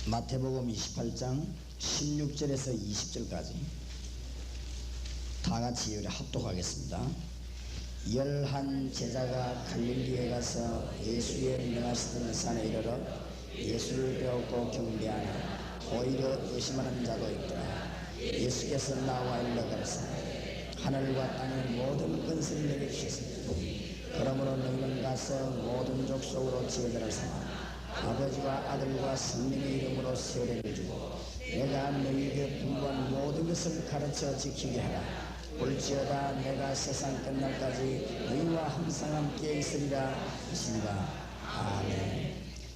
마태복음 28장 16절에서 20절까지 다 같이 우리 합독하겠습니다. 11 제자가 갈릴리에 가서 예수의 명하시던 산에 이르러 예수를 배웠고 경배하나 오히려 의심하는 자도 있더라. 예수께서 나와 일러 가라사대 하늘과 땅의 모든 권세를 내게 주셨습니다. 그러므로 너희는 가서 모든 족속으로 제자를 삼아 아버지와 아들과 성령의 이름으로 세례를 주고 내가 너희에게 분부한 모든 것을 가르쳐 지키게 하라. 볼지어다 내가 세상 끝날까지 너희와 항상 함께 있으리라 하시니라. 아멘.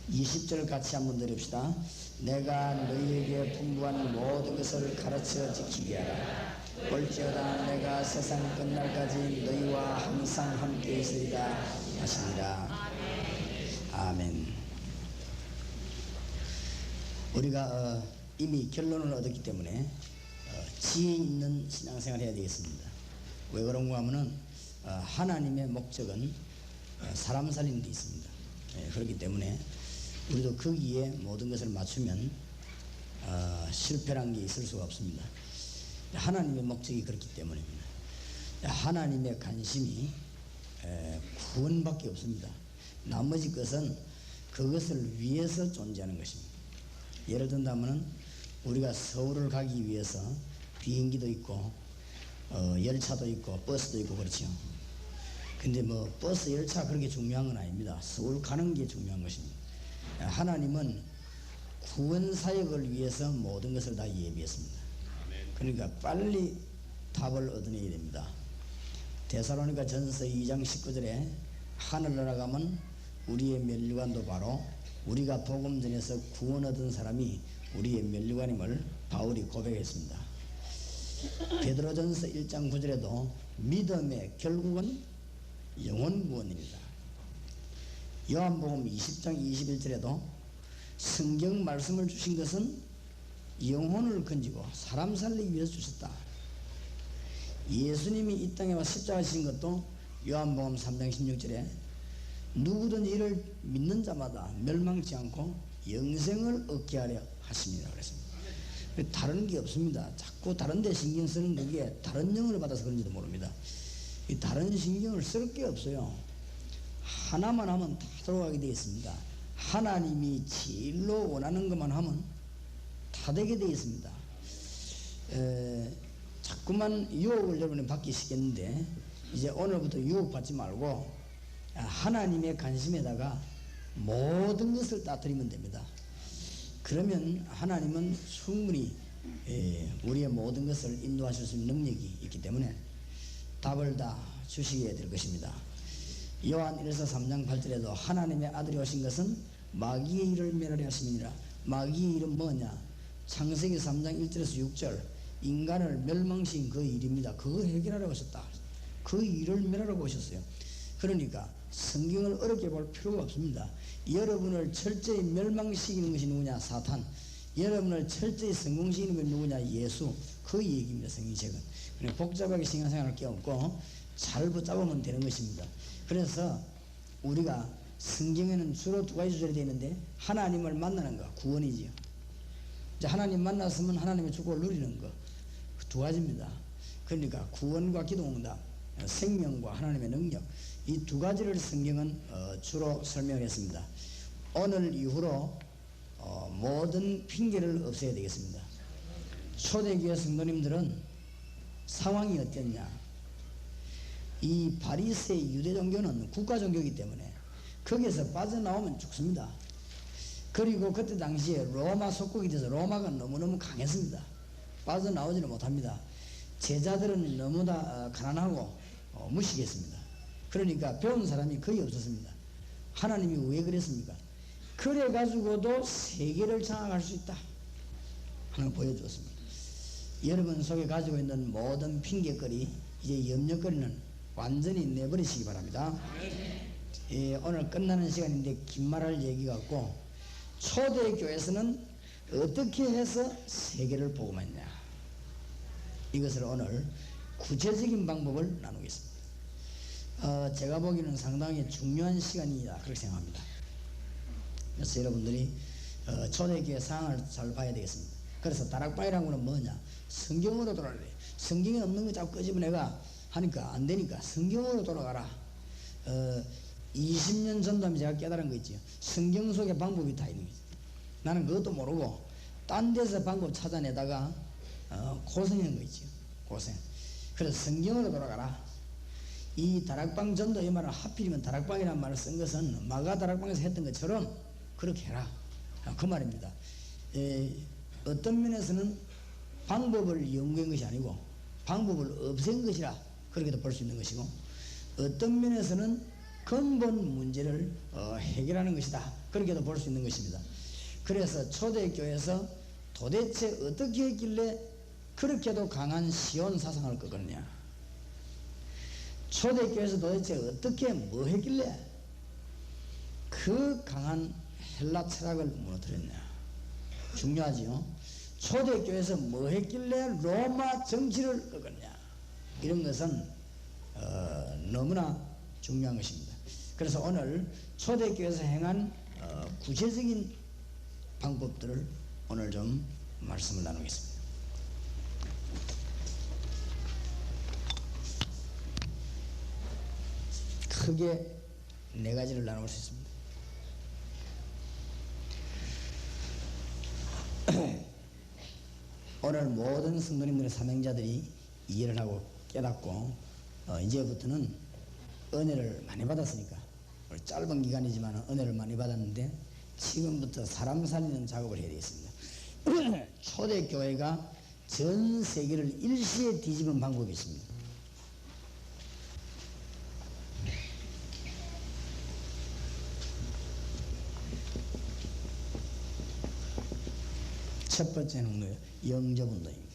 20절 같이 한번 들읍시다. 내가 너희에게 분부한 모든 것을 가르쳐 지키게 하라. 볼지어다 내가 세상 끝날까지 너희와 항상 함께 있으리라 하시니라. 아멘. 우리가 이미 결론을 얻었기 때문에 지혜 있는 신앙생활을 해야 되겠습니다. 왜 그런가 하면은 하나님의 목적은 사람 살리는 데 있습니다. 그렇기 때문에 우리도 거기에 모든 것을 맞추면 실패란 게 있을 수가 없습니다. 하나님의 목적이 그렇기 때문입니다. 하나님의 관심이 구원밖에 없습니다. 나머지 것은 그것을 위해서 존재하는 것입니다. 예를 든다면 우리가 서울을 가기 위해서 비행기도 있고 열차도 있고 버스도 있고 그렇죠. 근데 뭐 버스 열차 그런 게 중요한 건 아닙니다. 서울 가는 게 중요한 것입니다. 하나님은 구원 사역을 위해서 모든 것을 다 예비했습니다. 그러니까 빨리 답을 얻어내야 됩니다. 데살로니가 전서 2장 19절에 하늘나라 가면 우리의 면류관도 바로 우리가 복음 전에서 구원 얻은 사람이 우리의 면류관임을 바울이 고백했습니다. 베드로전서 1장 9절에도 믿음의 결국은 영혼 구원입니다. 요한복음 20장 21절에도 성경 말씀을 주신 것은 영혼을 건지고 사람 살리기 위해서 주셨다. 예수님이 이 땅에 와 십자가 지신 것도 요한복음 3장 16절에 누구든지 이를 믿는 자마다 멸망치 않고 영생을 얻게 하려 하십니다. 그랬습니다. 다른 게 없습니다. 자꾸 다른 데 신경 쓰는 그게 다른 영을 받아서 그런지도 모릅니다. 이 다른 신경을 쓸 게 없어요. 하나만 하면 다 들어가게 되어 있습니다. 하나님이 제일로 원하는 것만 하면 다 되게 되어 있습니다. 자꾸만 유혹을 여러분이 받기 시겠는데 이제 오늘부터 유혹받지 말고 하나님의 관심에다가 모든 것을 다 드리면 됩니다. 그러면 하나님은 충분히 우리의 모든 것을 인도하실 수 있는 능력이 있기 때문에 답을 다 주시게 될 것입니다. 요한 1서 3장 8절에도 하나님의 아들이 오신 것은 마귀의 일을 멸하려 하심이니라. 마귀의 일은 뭐냐? 창세기 3장 1절에서 6절 인간을 멸망시킨 그 일입니다. 그거 해결하려고 하셨다. 그 일을 멸하려고 오셨어요. 그러니까 성경을 어렵게 볼 필요가 없습니다. 여러분을 철저히 멸망시키는 것이 누구냐? 사탄. 여러분을 철저히 성공시키는 것이 누구냐? 예수. 그 얘기입니다. 성경책은. 그냥 복잡하게 신앙생활할 게 없고 잘 붙잡으면 되는 것입니다. 그래서 우리가 성경에는 주로 두 가지 주절이 되어 있는데 하나님을 만나는 거 구원이지요. 이제 하나님 만났으면 하나님의 축복을 누리는 거 그 두 가지입니다. 그러니까 구원과 기도응답, 생명과 하나님의 능력 이 두 가지를 성경은 주로 설명했습니다. 오늘 이후로 모든 핑계를 없애야 되겠습니다. 초대교회 성도님들은 상황이 어땠냐? 이 바리새의 유대 종교는 국가 종교이기 때문에 거기에서 빠져나오면 죽습니다. 그리고 그때 당시에 로마 속국이 돼서 로마가 너무너무 강했습니다. 빠져나오지는 못합니다. 제자들은 너무 다 가난하고 무식했습니다. 그러니까 배운 사람이 거의 없었습니다. 하나님이 왜 그랬습니까? 그래 가지고도 세계를 장악할 수 있다 하는 걸 보여주었습니다. 여러분 속에 가지고 있는 모든 핑계거리 이제 염려거리는 완전히 내버리시기 바랍니다. 오늘 끝나는 시간인데 긴 말할 얘기가 없고 초대교회에서는 어떻게 해서 세계를 복음했냐 이것을 오늘 구체적인 방법을 나누겠습니다. 제가 보기에는 상당히 중요한 시간이다 그렇게 생각합니다. 그래서 여러분들이 초대교회 상황을 잘 봐야 되겠습니다. 그래서 다락방이라는 거는 뭐냐? 성경으로 돌아가래. 성경에 없는 거 자꾸 끄집어내가 하니까 안 되니까 성경으로 돌아가라. 20년 전도 제가 깨달은 거 있지요. 성경 속에 방법이 다 있는 거지. 나는 그것도 모르고 딴 데서 방법 찾아내다가 고생한 거 있지요. 고생. 그래서 성경으로 돌아가라. 이 다락방 전도 이 말은 하필이면 다락방이라는 말을 쓴 것은 마가 다락방에서 했던 것처럼 그렇게 해라. 그 말입니다. 어떤 면에서는 방법을 연구한 것이 아니고 방법을 없앤 것이라 그렇게도 볼 수 있는 것이고, 어떤 면에서는 근본 문제를 해결하는 것이다 그렇게도 볼 수 있는 것입니다. 그래서 초대교회에서 도대체 어떻게 했길래 그렇게도 강한 시온 사상을 꺾었냐? 초대교회에서 도대체 어떻게 뭐 했길래 그 강한 헬라 철학을 무너뜨렸냐? 중요하지요. 초대교회에서 뭐 했길래 로마 정치를 꺾었냐? 이런 것은 너무나 중요한 것입니다. 그래서 오늘 초대교회에서 행한 구체적인 방법들을 오늘 좀 말씀을 나누겠습니다. 크게 네 가지를 나눌 수 있습니다. 오늘 모든 성도님들의 사명자들이 이해를 하고 깨닫고 이제부터는 은혜를 많이 받았으니까, 짧은 기간이지만 은혜를 많이 받았는데 지금부터 사람 살리는 작업을 해야 되겠습니다. 초대교회가 전 세계를 일시에 뒤집은 방법이 있습니다. 첫 번째는 뭐예요? 영접운동입니다.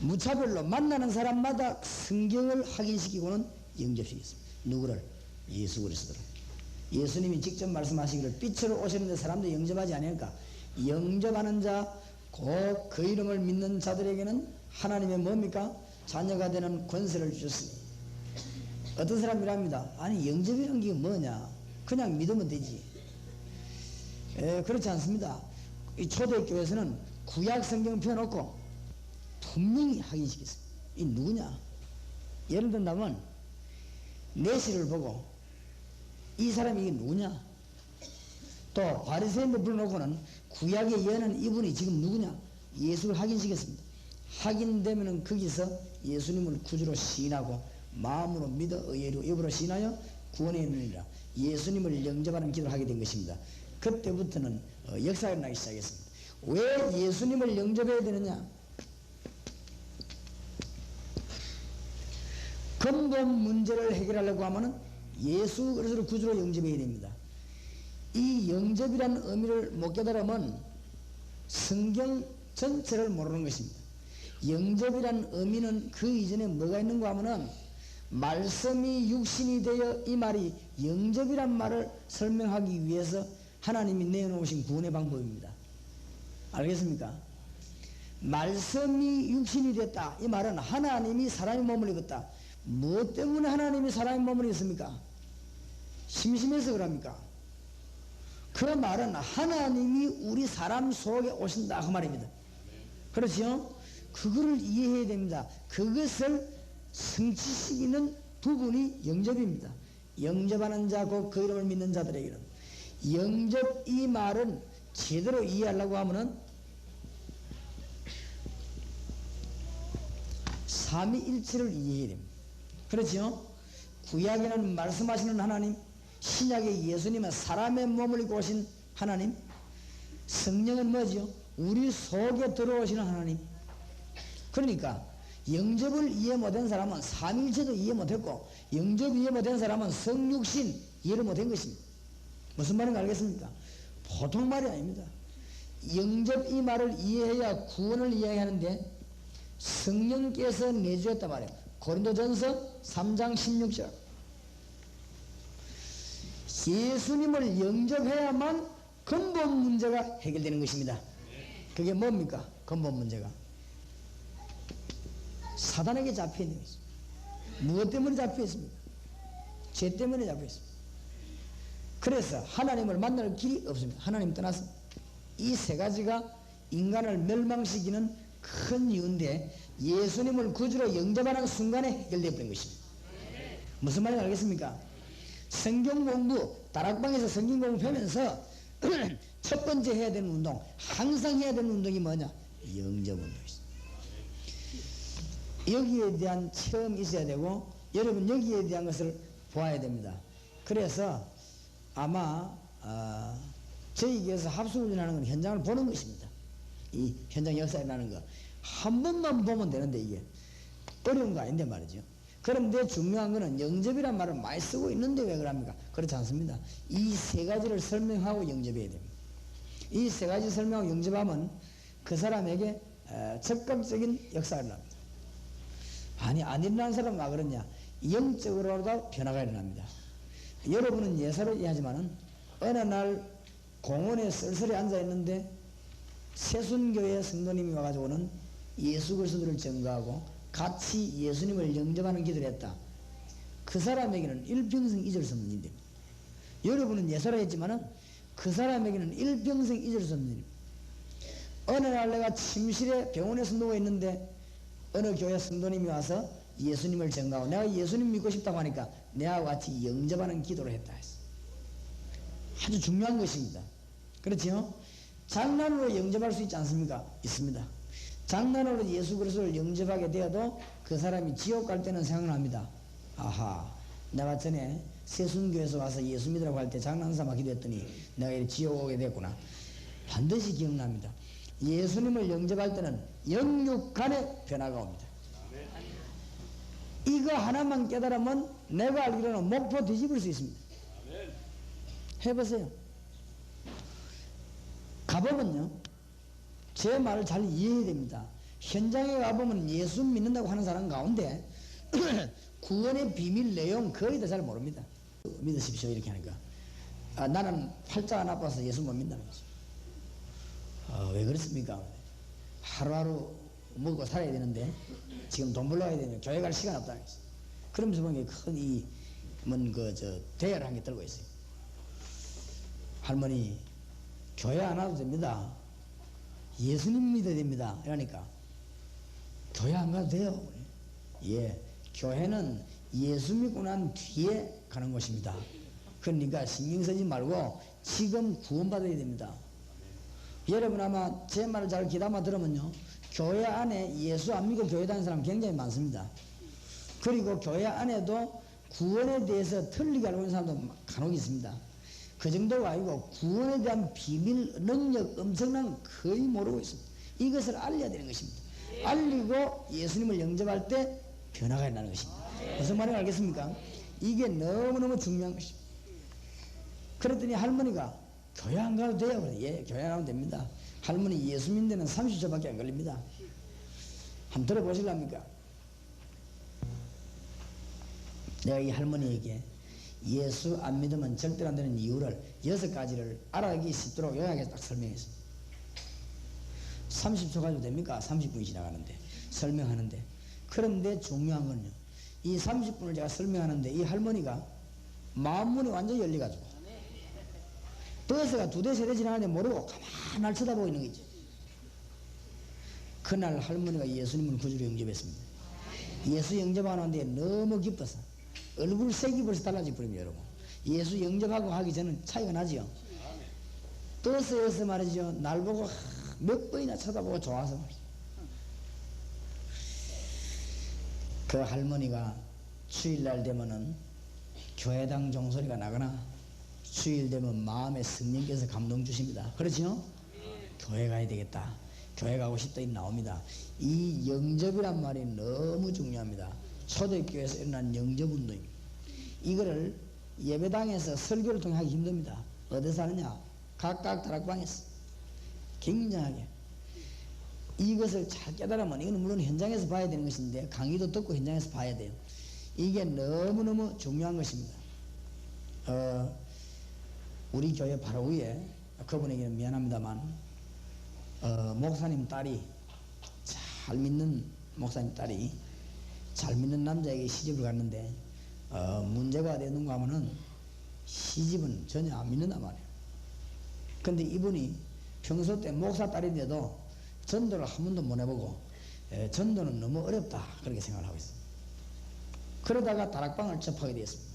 무차별로 만나는 사람마다 성경을 확인시키고는 영접시켰습니다. 누구를? 예수 그리스도를. 예수님이 직접 말씀하시기를 빛으로 오시는데 사람들이 영접하지 않으니까 영접하는 자, 곧 그 이름을 믿는 자들에게는 하나님의 뭡니까? 자녀가 되는 권세를 주셨으니. 어떤 사람이랍니다. 아니 영접이라는 게 뭐냐? 그냥 믿으면 되지. 그렇지 않습니다. 이 초대교회에서는 구약 성경 펴놓고 분명히 확인시켰어요. 이 누구냐? 예를 든다면 내시를 보고 이 사람이 이게 누구냐? 또 바리새인들 불러놓고는 구약에 예언한 이분이 지금 누구냐? 예수를 확인시켰습니다. 확인되면은 거기서 예수님을 구주로 시인하고 마음으로 믿어 의로 입으로 시인하여 구원에 이르리라. 예수님을 영접하는 기도를 하게 된 것입니다. 그때부터는 역사가 나기 시작했습니다. 왜 예수님을 영접해야 되느냐? 근본 문제를 해결하려고 하면은 예수 그리스도를 구주로 영접해야 됩니다. 이 영접이라는 의미를 못 깨달으면 성경 전체를 모르는 것입니다. 영접이라는 의미는 그 이전에 뭐가 있는가 하면은 말씀이 육신이 되어, 이 말이 영접이란 말을 설명하기 위해서 하나님이 내놓으신 구원의 방법입니다. 알겠습니까? 말씀이 육신이 됐다, 이 말은 하나님이 사람의 몸을 입었다. 무엇 때문에 하나님이 사람의 몸을 입습니까? 심심해서 그럽니까? 그 말은 하나님이 우리 사람 속에 오신다 그 말입니다. 그렇죠? 그거를 이해해야 됩니다. 그것을 성취시키는 부분이 영접입니다. 영접하는 자, 곧 그 이름을 믿는 자들에게는. 영접, 이 말은 제대로 이해하려고 하면은 삼위일체를 이해해야 됩니다. 그렇죠? 구약에는 말씀하시는 하나님, 신약의 예수님은 사람의 몸을 입고 오신 하나님, 성령은 뭐죠? 우리 속에 들어오시는 하나님. 그러니까 영접을 이해 못한 사람은 삼위일체도 이해 못했고, 영접 이해 못한 사람은 성육신 이해를 못한 것입니다. 무슨 말인가 알겠습니까? 보통 말이 아닙니다. 영접, 이 말을 이해해야 구원을 이해하는데 성령께서 내주었단 말이에요. 고린도전서 3장 16절. 예수님을 영접해야만 근본 문제가 해결되는 것입니다. 그게 뭡니까? 근본 문제가 사단에게 잡혀있는 것입니다. 무엇 때문에 잡혀있습니까? 죄 때문에 잡혀있습니다. 그래서 하나님을 만날 길이 없습니다. 하나님 떠나서 이 세 가지가 인간을 멸망시키는 큰 이유인데 예수님을 구주로 영접하는 순간에 해결되어 버린 것입니다. 무슨 말인지 알겠습니까? 성경 공부, 다락방에서 성경 공부하면서 첫 번째 해야 되는 운동, 항상 해야 되는 운동이 뭐냐? 영접 운동이죠. 여기에 대한 체험이 있어야 되고 여러분 여기에 대한 것을 보아야 됩니다. 그래서 아마 저희 교회에서 합수훈련하는 건 현장을 보는 것입니다. 이 현장 역사에 나는 거 한 번만 보면 되는데 이게 어려운 거 아닌데 말이죠. 그런데 중요한 거는 영접이란 말을 많이 쓰고 있는데 왜 그럽니까? 그렇지 않습니다. 이 세 가지를 설명하고 영접해야 됩니다. 이 세 가지 설명하고 영접하면 그 사람에게 적극적인 역사가 일어납니다. 아니 안 일어나는 사람은 왜 그러냐? 영적으로도 변화가 일어납니다. 여러분은 예사로 이해하지만은 어느 날 공원에 쓸쓸히 앉아있는데 새순교회 성도님이 와가지고는 예수 그리스도를 증거하고 같이 예수님을 영접하는 기도를 했다. 그 사람에게는 일평생 잊을 수 없는 일입니다. 여러분은 예사로 했지만은 그 사람에게는 일평생 잊을 수 없는 일입니다. 어느 날 내가 침실에 병원에서 누워있는데 어느 교회 성도님이 와서 예수님을 증거하고 내가 예수님 믿고 싶다고 하니까 내와 같이 영접하는 기도를 했다 했어. 아주 중요한 것입니다. 그렇죠? 장난으로 영접할 수 있지 않습니까? 있습니다. 장난으로 예수 그리스도를 영접하게 되어도 그 사람이 지옥 갈 때는 생각납니다. 아하, 내가 전에 세순교에서 와서 예수 믿으라고 할 때 장난삼아 기도했더니 내가 지옥 오게 됐구나. 반드시 기억납니다. 예수님을 영접할 때는 영육간의 변화가 옵니다. 이거 하나만 깨달으면 내가 알기로는 목표 뒤집을 수 있습니다. 해보세요. 가보면요, 제 말을 잘 이해해야 됩니다. 현장에 가보면 예수 믿는다고 하는 사람 가운데 구원의 비밀 내용 거의 다 잘 모릅니다. 믿으십시오 이렇게 하니까 나는 팔자가 나빠서 예수 못 믿는다면서. 왜 그렇습니까? 하루하루 먹고 살아야 되는데 지금 돈 벌러 가야 되는데 교회 갈 시간 없다면서. 그러면서 보니까 큰 대야를 한 개 들고 있어요. 할머니 교회 안 와도 됩니다. 예수님 믿어야 됩니다. 이러니까 교회 안 가도 돼요. 예, 교회는 예수 믿고 난 뒤에 가는 곳입니다. 그러니까 신경 쓰지 말고 지금 구원받아야 됩니다. 여러분 아마 제 말을 잘 귀담아 들으면요, 교회 안에 예수 안 믿고 교회 다니는 사람 굉장히 많습니다. 그리고 교회 안에도 구원에 대해서 틀리게 알고 있는 사람도 간혹 있습니다. 그 정도가 아니고 구원에 대한 비밀 능력 엄청난 거의 모르고 있습니다. 이것을 알려야 되는 것입니다. 알리고 예수님을 영접할 때 변화가 일어나는 것입니다. 무슨 말인지 알겠습니까? 이게 너무너무 중요한 것입니다. 그랬더니 할머니가 교회 안 가도 돼요. 그래. 예, 교회 안 가면 됩니다. 할머니 예수 믿는 데는 30초밖에 안 걸립니다. 한번 들어보실랍니까? 내가 이 할머니에게 예수 안 믿으면 절대로 안 되는 이유를 6가지를 알아가기 쉽도록 요약해서 딱 설명했습니다. 30초 가지고 됩니까? 30분이 지나가는데 설명하는데. 그런데 중요한 건요, 이 30분을 제가 설명하는데 이 할머니가 마음문이 완전히 열려가지고 버스가 2대 3대 지나가는데 모르고 가만히 날 쳐다보고 있는 거지. 그날 할머니가 예수님을 구주로 영접했습니다. 예수 영접하는데 너무 기뻐서 얼굴 색이 벌써 달라져 버립니다. 여러분, 예수 영접하고 하기 전에 차이가 나지요. 버스에서 말이죠, 날 보고 몇 번이나 쳐다보고 좋아서 말이죠. 그 할머니가 주일날 되면은 교회당 종소리가 나거나 주일 되면 마음에 성령께서 감동 주십니다. 그렇죠? 교회 가야 되겠다, 교회 가고 싶다, 이 나옵니다. 이 영접이란 말이 너무 중요합니다. 초대교회에서 일어난 영접운동입니다. 이거를 예배당에서 설교를 통해 하기 힘듭니다. 어디서 하느냐? 각각 다락방에서 굉장하게 이것을 잘 깨달으면, 이거는 물론 현장에서 봐야 되는 것인데 강의도 듣고 현장에서 봐야 돼요. 이게 너무너무 중요한 것입니다. 우리 교회 바로 위에, 그분에게는 미안합니다만 목사님 딸이, 잘 믿는 목사님 딸이 잘 믿는 남자에게 시집을 갔는데 문제가 되는가 하면은 시집은 전혀 안 믿는단 말이에요. 근데 이분이 평소 때 목사 딸인데도 전도를 한 번도 못 해보고 전도는 너무 어렵다 그렇게 생각을 하고 있어요. 그러다가 다락방을 접하게 되었습니다.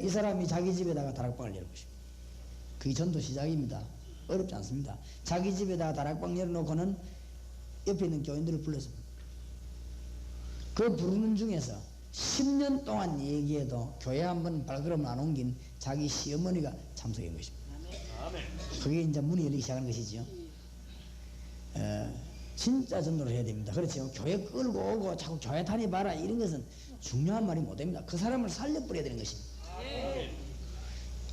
이 사람이 자기 집에다가 다락방을 열어보십니다. 그게 전도 시작입니다. 어렵지 않습니다. 자기 집에다가 다락방 열어놓고는 옆에 있는 교인들을 불렀습니다. 그 부르는 중에서 10년 동안 얘기해도 교회 한번 발걸음을 안 옮긴 자기 시어머니가 참석한 것입니다. 그게 이제 문이 열리기 시작하는 것이죠. 진짜 전도를 해야 됩니다. 그렇죠. 교회 끌고 오고 자꾸 교회 다녀봐라 이런 것은 중요한 말이 못 됩니다. 그 사람을 살려버려야 되는 것입니다.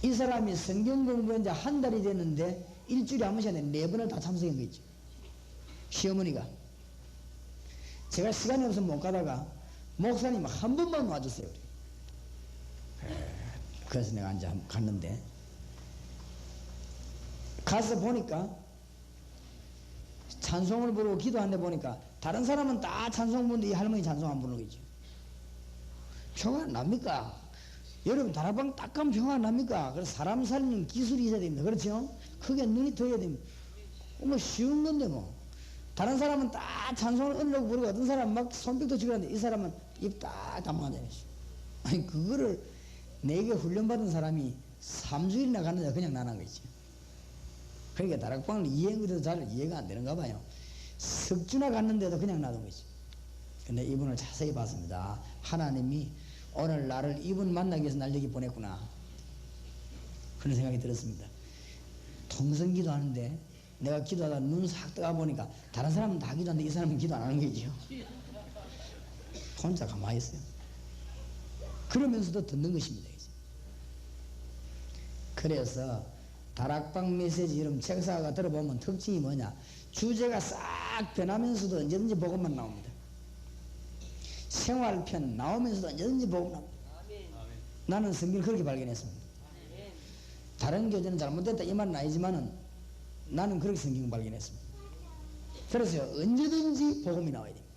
이 사람이 성경 공부한 지 한 달이 됐는데 일주일에 한 번씩 하는데 4번을 다 참석한 거 있죠. 시어머니가. 제가 시간이 없어서 못 가다가 목사님 한 번만 와주세요. 그래서 내가 이제 갔는데 가서 보니까 찬송을 부르고 기도하는데 보니까 다른 사람은 다 찬송 부르는데 이 할머니 찬송 안 부르는 거죠. 표가 안 납니까? 여러분 다락방 딱 가면 표가 안 납니까? 그래서 사람 살리는 기술이 있어야 됩니다. 그렇죠? 크게 눈이 떠야 됩니다. 뭐 쉬운 건데 뭐. 다른 사람은 다 찬송을 은으로 부르고 어떤 사람은 막 손뼉도 치고 하는데 이 사람은 입 딱 다물고 앉아있어. 아니 그거를 내게 훈련받은 사람이 3주일이나 갔는데 그냥 나난 거지. 그러니까 다락방을 이해한 것도 잘 이해가 안 되는가 봐요. 석주나 갔는데도 그냥 놔둔 거지. 근데 이분을 자세히 봤습니다. 하나님이 오늘 나를 이분 만나기 위해서 날 여기 보냈구나 그런 생각이 들었습니다. 통성기도 하는데 내가 기도하다 눈 싹 떠가 보니까 다른 사람은 다 기도하는데 이 사람은 기도 안 하는 거죠. 혼자 가만히 있어요. 그러면서도 듣는 것입니다. 그래서 다락방 메시지 여러분 책사가 들어보면 특징이 뭐냐, 주제가 싹 변하면서도 언제든지 복음만 나옵니다. 생활편 나오면서도 언제든지 복음 나옵니다. 나는 성경을 그렇게 발견했습니다. 다른 교재는 잘못됐다 이 말은 아니지만은 나는 그렇게 성경을 발견했습니다. 그래서 언제든지 복음이 나와야 됩니다.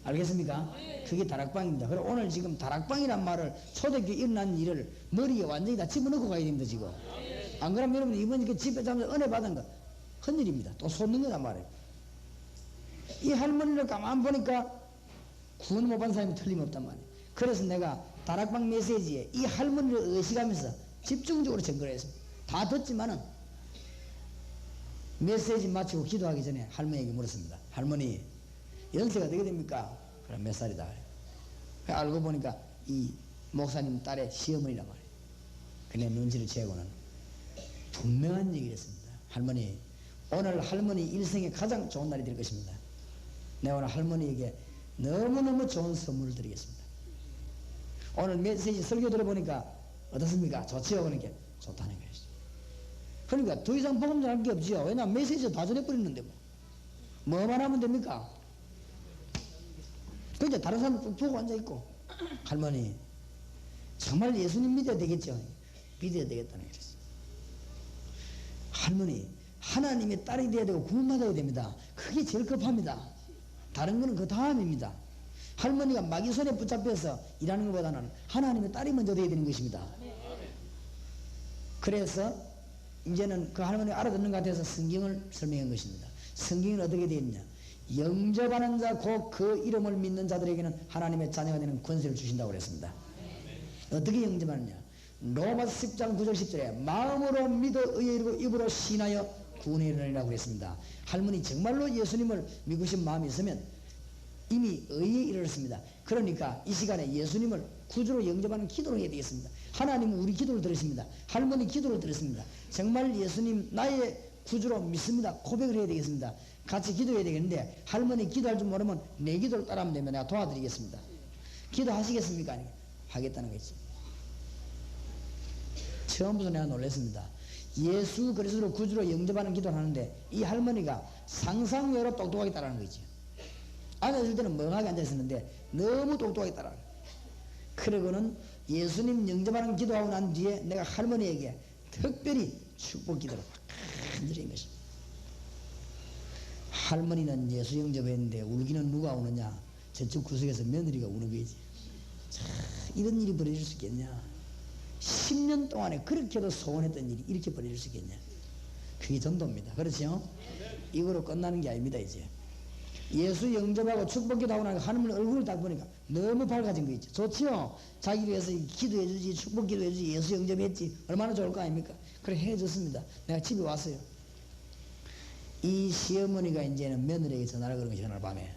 알겠습니까? 그게 다락방입니다. 그리고 오늘 지금 다락방이란 말을 초대교회 일어난 일을 머리에 완전히 다 집어넣고 가야 됩니다. 지금 안 그러면 여러분 이번 이렇게 집에 자면서 은혜 받은 거 큰일입니다. 또 솟는 거란 말이에요. 이 할머니를 가만 보니까 구원 못 받은 사람이 틀림없단 말이에요. 그래서 내가 다락방 메시지에 이 할머니를 의식하면서 집중적으로 전거를 했습니다. 다 듣지만은 메시지 마치고 기도하기 전에 할머니에게 물었습니다. 할머니 연세가 어떻게 됩니까? 그럼 몇 살이다. 알고 보니까 이 목사님 딸의 시어머니란 말이에요. 그내 눈치를 채고는 분명한 얘기를 했습니다. 할머니 오늘 할머니 일생에 가장 좋은 날이 될 것입니다. 내가 오늘 할머니에게 너무너무 좋은 선물을 드리겠습니다. 오늘 메시지 설교 들어보니까 어떻습니까? 좋지요? 그러니까 좋다는 거예요. 그러니까 더 이상 복음 전할 게 없지요. 왜냐하면 메시지 다 전해버리는데 뭐만 하면 됩니까? 그러니까 다른 사람 쭉 보고 앉아있고 할머니 정말 예수님 믿어야 되겠죠? 믿어야 되겠다는 거예요. 할머니 하나님의 딸이 되어야 되고 구원받아야 됩니다. 그게 제일 급합니다. 다른 거는 그 다음입니다. 할머니가 마귀 손에 붙잡혀서 일하는 것보다는 하나님의 딸이 먼저 되어야 되는 것입니다. 그래서 이제는 그 할머니가 알아듣는 것 같아서 성경을 설명한 것입니다. 성경은 어떻게 되어 있느냐, 영접하는 자 곧 그 이름을 믿는 자들에게는 하나님의 자녀가 되는 권세를 주신다고 그랬습니다. 어떻게 영접하느냐, 로마서 10장 9절 10절에 마음으로 믿어 의에 이르고 입으로 신하여 구원에 이르리라고 그랬습니다. 할머니 정말로 예수님을 믿고 싶은 마음이 있으면 이미 의에 이르렀습니다. 그러니까 이 시간에 예수님을 구주로 영접하는 기도를 해야 되겠습니다. 하나님은 우리 기도를 들으십니다. 할머니 기도를 들었습니다. 정말 예수님 나의 구주로 믿습니다. 고백을 해야 되겠습니다. 같이 기도해야 되겠는데 할머니 기도할 줄 모르면 내 기도를 따라하면 되면 내가 도와드리겠습니다. 기도하시겠습니까? 하겠다는 거지. 처음부터 내가 놀랐습니다. 예수 그리스도를 구주로 영접하는 기도를 하는데 이 할머니가 상상 외로 똑똑하게 따라하는 거지. 앉았을 때는 멍하게 앉아있었는데 너무 똑똑하게 따라하는 거예요. 그러고는 예수님 영접하는 기도하고 난 뒤에 내가 할머니에게 특별히 축복 기도를 간절히 한 것입니다. 할머니는 예수 영접했는데 울기는 누가 우느냐? 저쪽 구석에서 며느리가 우는 거지. 자, 이런 일이 벌어질 수 있겠냐? 10년 동안에 그렇게도 소원했던 일이 이렇게 벌어질 수 있겠냐. 그게 전도입니다. 그렇죠? 이거로 끝나는 게 아닙니다. 이제 예수 영접하고 축복기도 하고 나니까 하나님 얼굴을 딱 보니까 너무 밝아진 거 있죠. 좋지요? 자기 위해서 기도해 주지, 축복기도 해주지, 예수 영접했지, 얼마나 좋을 거 아닙니까? 그래 해줬습니다. 내가 집에 왔어요. 이 시어머니가 이제는 며느리에게 전화를 그런 거죠. 전화를 밤에.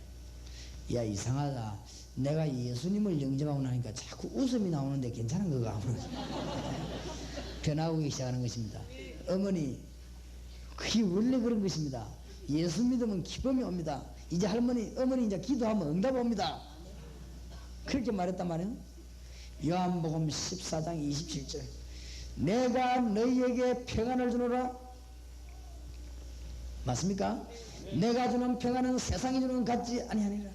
야, 이상하다. 내가 예수님을 영접하고 나니까 자꾸 웃음이 나오는데 괜찮은 거가? 변화하기 시작하는 것입니다. 어머니, 그게 원래 그런 것입니다. 예수 믿으면 기쁨이 옵니다. 이제 어머니 이제 기도하면 응답 옵니다. 그렇게 말했단 말이에요. 요한복음 14장 27절. 내가 너희에게 평안을 주노라. 맞습니까? 내가 주는 평안은 세상이 주는 것 같지 아니하니라.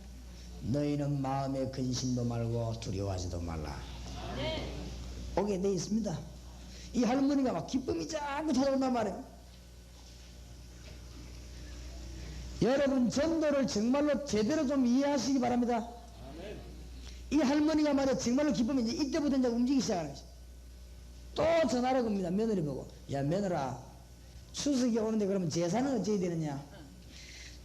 너희는 마음에 근심도 말고 두려워하지도 말라. 오게 돼 있습니다. 이 할머니가 막 기쁨이 자꾸 찾아온단 말이에요. 여러분 전도를 정말로 제대로 좀 이해하시기 바랍니다. 이 할머니가 말이야 정말로 기쁨이 이제 이때부터 이제 움직이기 시작하는 거죠. 또 전화를 겁니다. 며느리 보고, 야 며느라, 추석이 오는데 그러면 제사는 어찌해야 되느냐.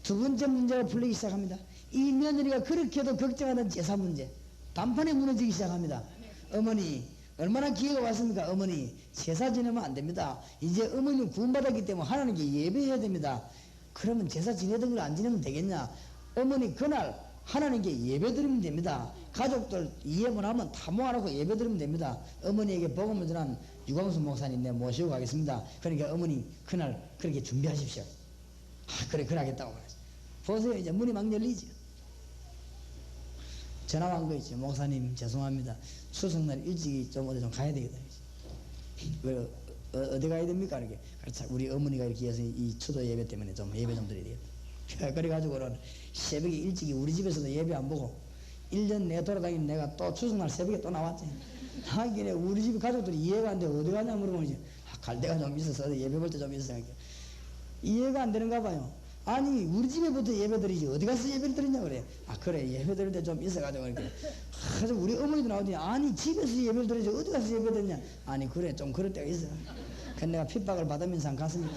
두 번째 문제가 풀리기 시작합니다. 이 며느리가 그렇게도 걱정하던 제사 문제 단판에 무너지기 시작합니다. 어머니 얼마나 기회가 왔습니까? 어머니 제사 지내면 안 됩니다. 이제 어머니는 구원받았기 때문에 하나님께 예배해야 됩니다. 그러면 제사 지내던 걸 안 지내면 되겠냐. 어머니 그날 하나님께 예배드리면 됩니다. 가족들 이해 못하면 다 모아놓고 예배드리면 됩니다. 어머니에게 복음을 전한 유광수 목사님 내 모시고 가겠습니다. 그러니까 어머니 그날 그렇게 준비하십시오. 그래 하겠다고 말했어요. 보세요. 이제 문이 막 열리죠. 전화 온 거 있죠. 목사님 죄송합니다. 추석날 일찍 좀 어디 좀 가야 되겠다. 어디 가야 됩니까? 이렇게. 우리 어머니가 이렇게 해서 이 추도 예배 때문에 좀 예배 좀 드려야 되겠다. 그래가지고는 새벽에 일찍이 우리 집에서도 예배 안 보고 1년 내 돌아다니는 내가 또 추석날 새벽에 또 나왔지. 하길래 우리 집 가족들이 이해가 안 돼. 어디 가냐 물어보니 갈 데가 좀 있어서 예배 볼 때 좀 있어서 이해가 안 되는가 봐요. 아니 우리 집에부터 예배 드리지 어디 가서 예배를 드리냐 그래. 그래 예배 드릴 때 좀 있어가지고 이렇게. 그래서 우리 어머니도 나오더니 아니 집에서 예배를 드리지 어디 가서 예배 드리냐. 아니 그래 좀 그럴 때가 있어. 그래서 내가 핍박을 받으면서 안 갔습니다.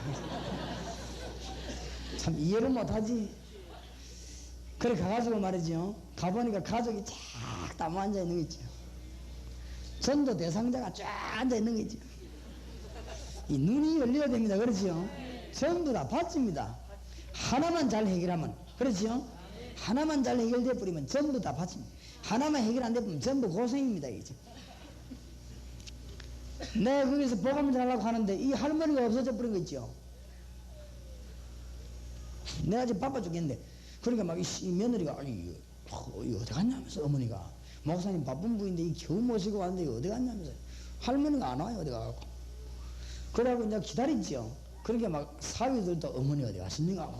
참 이해를 못하지. 그래 가가지고 말이죠. 가보니까 가족이 쫙 다 앉아 있는 거 있죠. 전도 대상자가 쫙 앉아 있는 거 있죠. 이 눈이 열려야 됩니다. 그렇죠? 전부 다 받습니다. 하나만 잘 해결하면, 그렇죠? 하나만 잘 해결돼 버리면 전부 다 받습니다. 하나만 해결 안 되면 전부 고생입니다. 이제. 내가 거기서 복음을 전하려고 하는데 이 할머니가 없어져 버린 거 있죠. 내가 지금 바빠 죽겠는데 그러니까 막 이 며느리가 아니 이거 어디 갔냐면서 어머니가 목사님 바쁜 분인데 이 겨우 모시고 왔는데 이거 어디 갔냐면서 할머니가 안 와요. 어디 가갖고 그러고 이제 기다렸죠. 그러니까 막 사위들도 어머니 어디 갔습니까?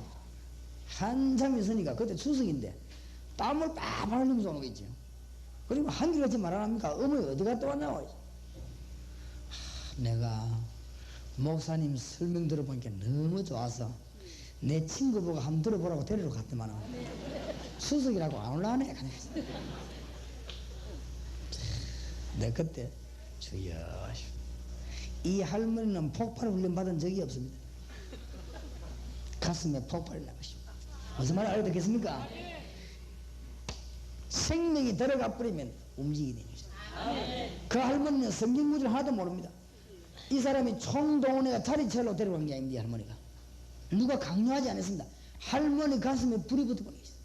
한참 있으니까 그때 추석인데 땀을 빡 흘리면서 오는 거 있죠. 그리고 한결같이 말 안 합니까? 어머니 어디 갔다 왔냐고. 내가 목사님 설명 들어보니까 너무 좋아서 내 친구 보고 한번 들어보라고 데리러 갔더만 추석이라고 안 올라가네. 내 그때 주여 이 할머니는 폭발 훈련 받은 적이 없습니다. 가슴에 폭발이 나가시오. 무슨 말 알아듣겠습니까? 생명이 들어가 버리면 움직이게 됩니다. 그 할머니는 성경 구절 하나도 모릅니다. 이 사람이 총동원해가 자리채로 데려간 게 아닙니다. 할머니가 누가 강요하지 않았습니다. 할머니 가슴에 불이 붙어버려 있어요.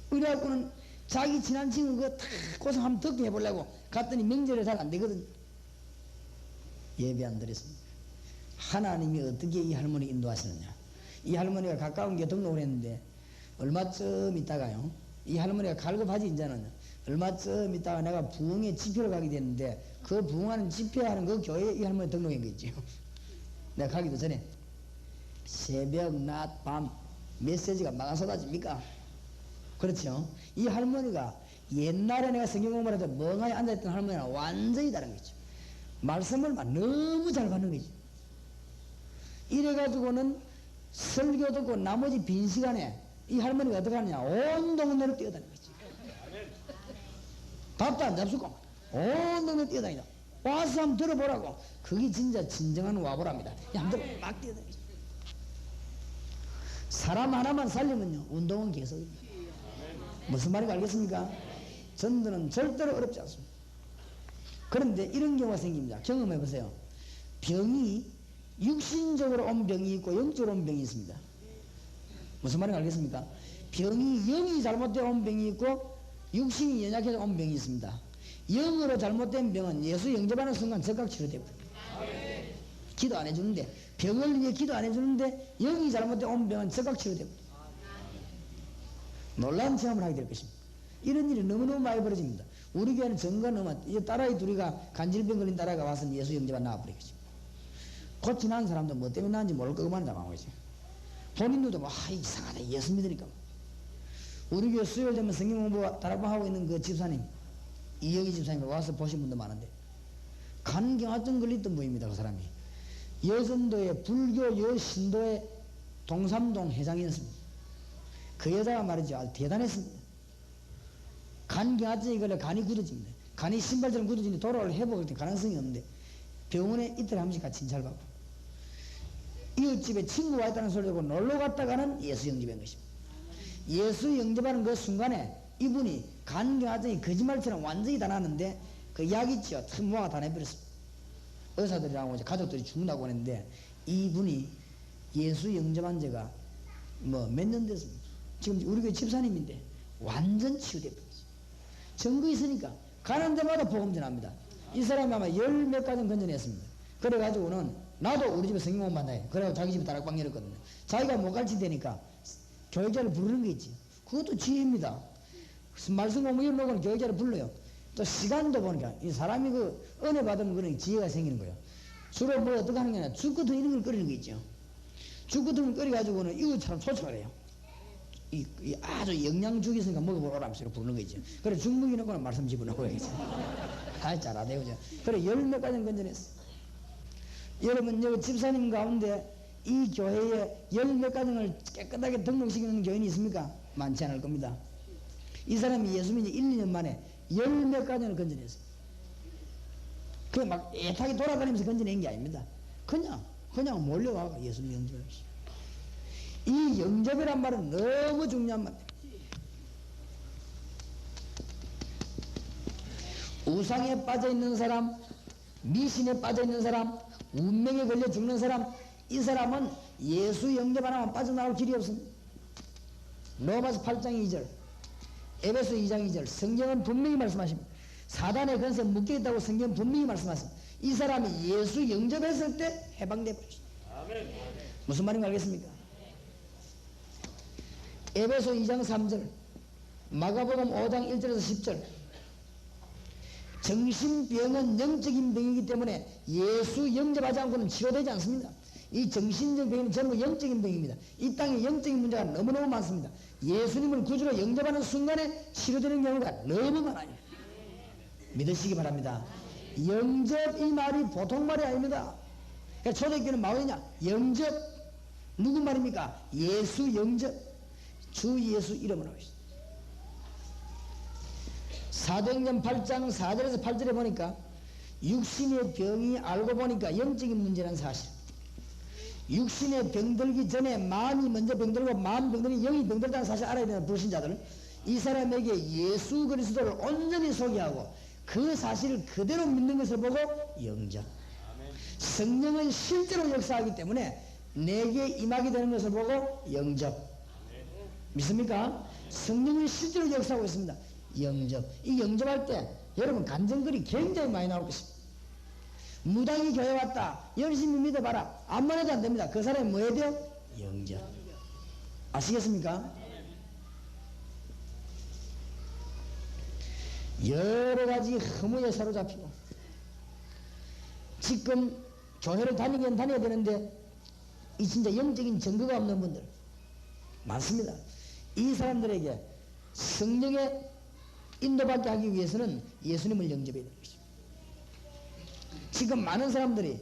그래갖고는 자기 친한 친구 그거 다 고생 한번 더 해보려고 갔더니 명절에 잘 안 되거든요. 예배 안 드렸습니다. 하나님이 어떻게 이 할머니 인도하시느냐. 이 할머니가 가까운 게 등록을 했는데 얼마쯤 있다가요. 이 할머니가 갈급하지 이제는. 얼마쯤 있다가 내가 부흥에 집회를 가게 됐는데 그 부흥하는 집회하는 그 교회에 이 할머니 등록한 거 있죠. 내가 가기도 전에 새벽, 낮, 밤 메시지가 막 쏟아집니까? 그렇죠? 이 할머니가 옛날에 내가 성경 공부를 할 때 멍하니 앉아있던 할머니랑 완전히 다른 거죠. 말씀을 막 너무 잘 받는 거죠. 이래가지고는 설교 듣고 나머지 빈 시간에 이 할머니가 어떻게 하느냐. 온 동네로 뛰어다니는 거죠. 밥도 안 잡수고 온 동네 뛰어다니다. 와서 한번 들어보라고. 그게 진짜 진정한 와보랍니다. 한번 들어 막 뛰어다니죠. 사람 하나만 살리면요 운동은 계속입니다. 무슨 말인지 알겠습니까? 전도는 절대로 어렵지 않습니다. 그런데 이런 경우가 생깁니다. 경험해 보세요. 병이 육신적으로 온 병이 있고 영적으로 온 병이 있습니다. 무슨 말인지 알겠습니까? 병이 영이 잘못되어 온 병이 있고 육신이 연약해서 온 병이 있습니다. 영으로 잘못된 병은 예수 영접하는 순간 즉각 치료되고, 기도 안 해주는데, 병을 위해 기도 안 해주는데 영이 잘못된 온 병은 즉각 치료되고, 놀라운 체험을 하게 될 것입니다. 이런 일이 너무너무 많이 벌어집니다. 우리 교회는 정가 너무, 딸아이 둘이가 간질병 걸린 딸아이가 와서 예수 영접한 나와버리겠죠. 곧 지난 사람도 뭐 때문에 나는지 모를 거만 당하고 있어요. 본인들도 뭐 이상하다 예수 믿으니까. 우리 교회 수요일 되면 성경 공부 다락방하고 있는 그 집사님, 이영희 집사님이 와서 보신 분도 많은데 간경화증 걸렸던 분입니다. 그 사람이 여선도의 불교 여신도의 동삼동 회장이었습니다. 그 여자가 말이죠 아주 대단했습니다. 간경화증이 걸려 간이 굳어집니다. 간이 신발처럼 굳어지는데 돌아올 회복할 가능성이 없는데 병원에 이틀에 한 번씩 같이 진찰받고, 이웃집에 친구가 있다는 소리 듣고 놀러 갔다가는 예수 영접한 것입니다. 예수 영접하는 그 순간에 이분이 간경화증이 거짓말처럼 완전히 다 났는데 그 약 있죠. 모아가 다 내버렸습니다. 의사들이랑 이제 가족들이 죽는다고 했는데 이분이 예수 영접한 지가 뭐 몇 년 됐습니다. 지금 우리 교회 집사님인데 완전 치유되었어요. 증거 있으니까 가는 데마다 복음 전합니다. 이 사람이 아마 열 몇 가지 건전했습니다. 그래가지고는 나도 우리 집에 성경 공부한다 해. 그래가지고 자기 집에 다락방 열었거든요. 자기가 못 가르치되니까 교육자를 부르는 게 있지. 그것도 지혜입니다. 말씀 공부 열어놓고는 교육자를 불러요. 또 시간도 보니까 이 사람이 그 은혜 받으면 그런 지혜가 생기는 거예요. 주로 뭐 어떻게 하는 게 아니라 죽 같은 이런 걸 끓이는 게 있죠. 죽 같은 걸 끓여가지고는 이웃처럼 초청을 해요. 이 아주 영양죽이 있으니까 먹어보라면서 부르는 거 있죠. 그래 죽 먹이놓고는 말씀 집어넣고 해야지. 다 잘하대요. 그래 열 몇 가지 건전했어. 여러분 여기 집사님 가운데 이 교회에 열 몇 가정을 깨끗하게 등록시키는 교인이 있습니까? 많지 않을 겁니다. 이 사람이 예수 믿은 1, 2년 만에 열 몇 가정을 건져냈어요. 그게 막 애타게 돌아다니면서 건져낸 게 아닙니다. 그냥 몰려와 예수 믿는 줄 알았어요. 이 영접이란 말은 너무 중요한 말입니다. 우상에 빠져있는 사람, 미신에 빠져있는 사람, 운명에 걸려 죽는 사람, 이 사람은 예수 영접 하나만 빠져나올 길이 없습니다. 로마서 8장 2절, 에베소 2장 2절, 성경은 분명히 말씀하십니다. 사단의 권세에 묶여있다고 성경은 분명히 말씀하십니다. 이 사람이 예수 영접했을 때 해방돼 버렸습니다. 무슨 말인지 알겠습니까? 에베소 2장 3절, 마가복음 5장 1절에서 10절, 정신병은 영적인 병이기 때문에 예수 영접하지 않고는 치료되지 않습니다. 이 정신적 병은 전부 영적인 병입니다. 이 땅에 영적인 문제가 너무너무 많습니다. 예수님을 구주로 영접하는 순간에 치료되는 경우가 너무 많아요. 믿으시기 바랍니다. 영접 이 말이 보통 말이 아닙니다. 그러니까 초대교회는 뭐냐? 영접. 누구 말입니까? 예수 영접. 주 예수 이름으로 하십시오. 사도행전 8장 4절에서 8절에 보니까 육신의 병이 알고 보니까 영적인 문제라는 사실. 육신의 병들기 전에 마음이 먼저 병들고 마음 병들이 영이 병들다는 사실 알아야 되는 불신자들, 이 사람에게 예수 그리스도를 온전히 소개하고 그 사실을 그대로 믿는 것을 보고 영접. 성령은 실제로 역사하기 때문에 내게 임하게 되는 것을 보고 영접. 믿습니까? 성령은 실제로 역사하고 있습니다. 영접. 이 영접할 때 여러분 간증글이 굉장히 많이 나올 것입니다. 무당이 교회 왔다. 열심히 믿어봐라. 아무나 해도 안 됩니다. 그 사람이 뭐 해야 돼요? 영접. 아시겠습니까? 여러 가지 허무에 사로잡히고 지금 교회를 다니긴 다녀야 되는데 이 진짜 영적인 증거가 없는 분들 많습니다. 이 사람들에게 성령의 인도받게 하기 위해서는 예수님을 영접해야 되는 것입니다. 지금 많은 사람들이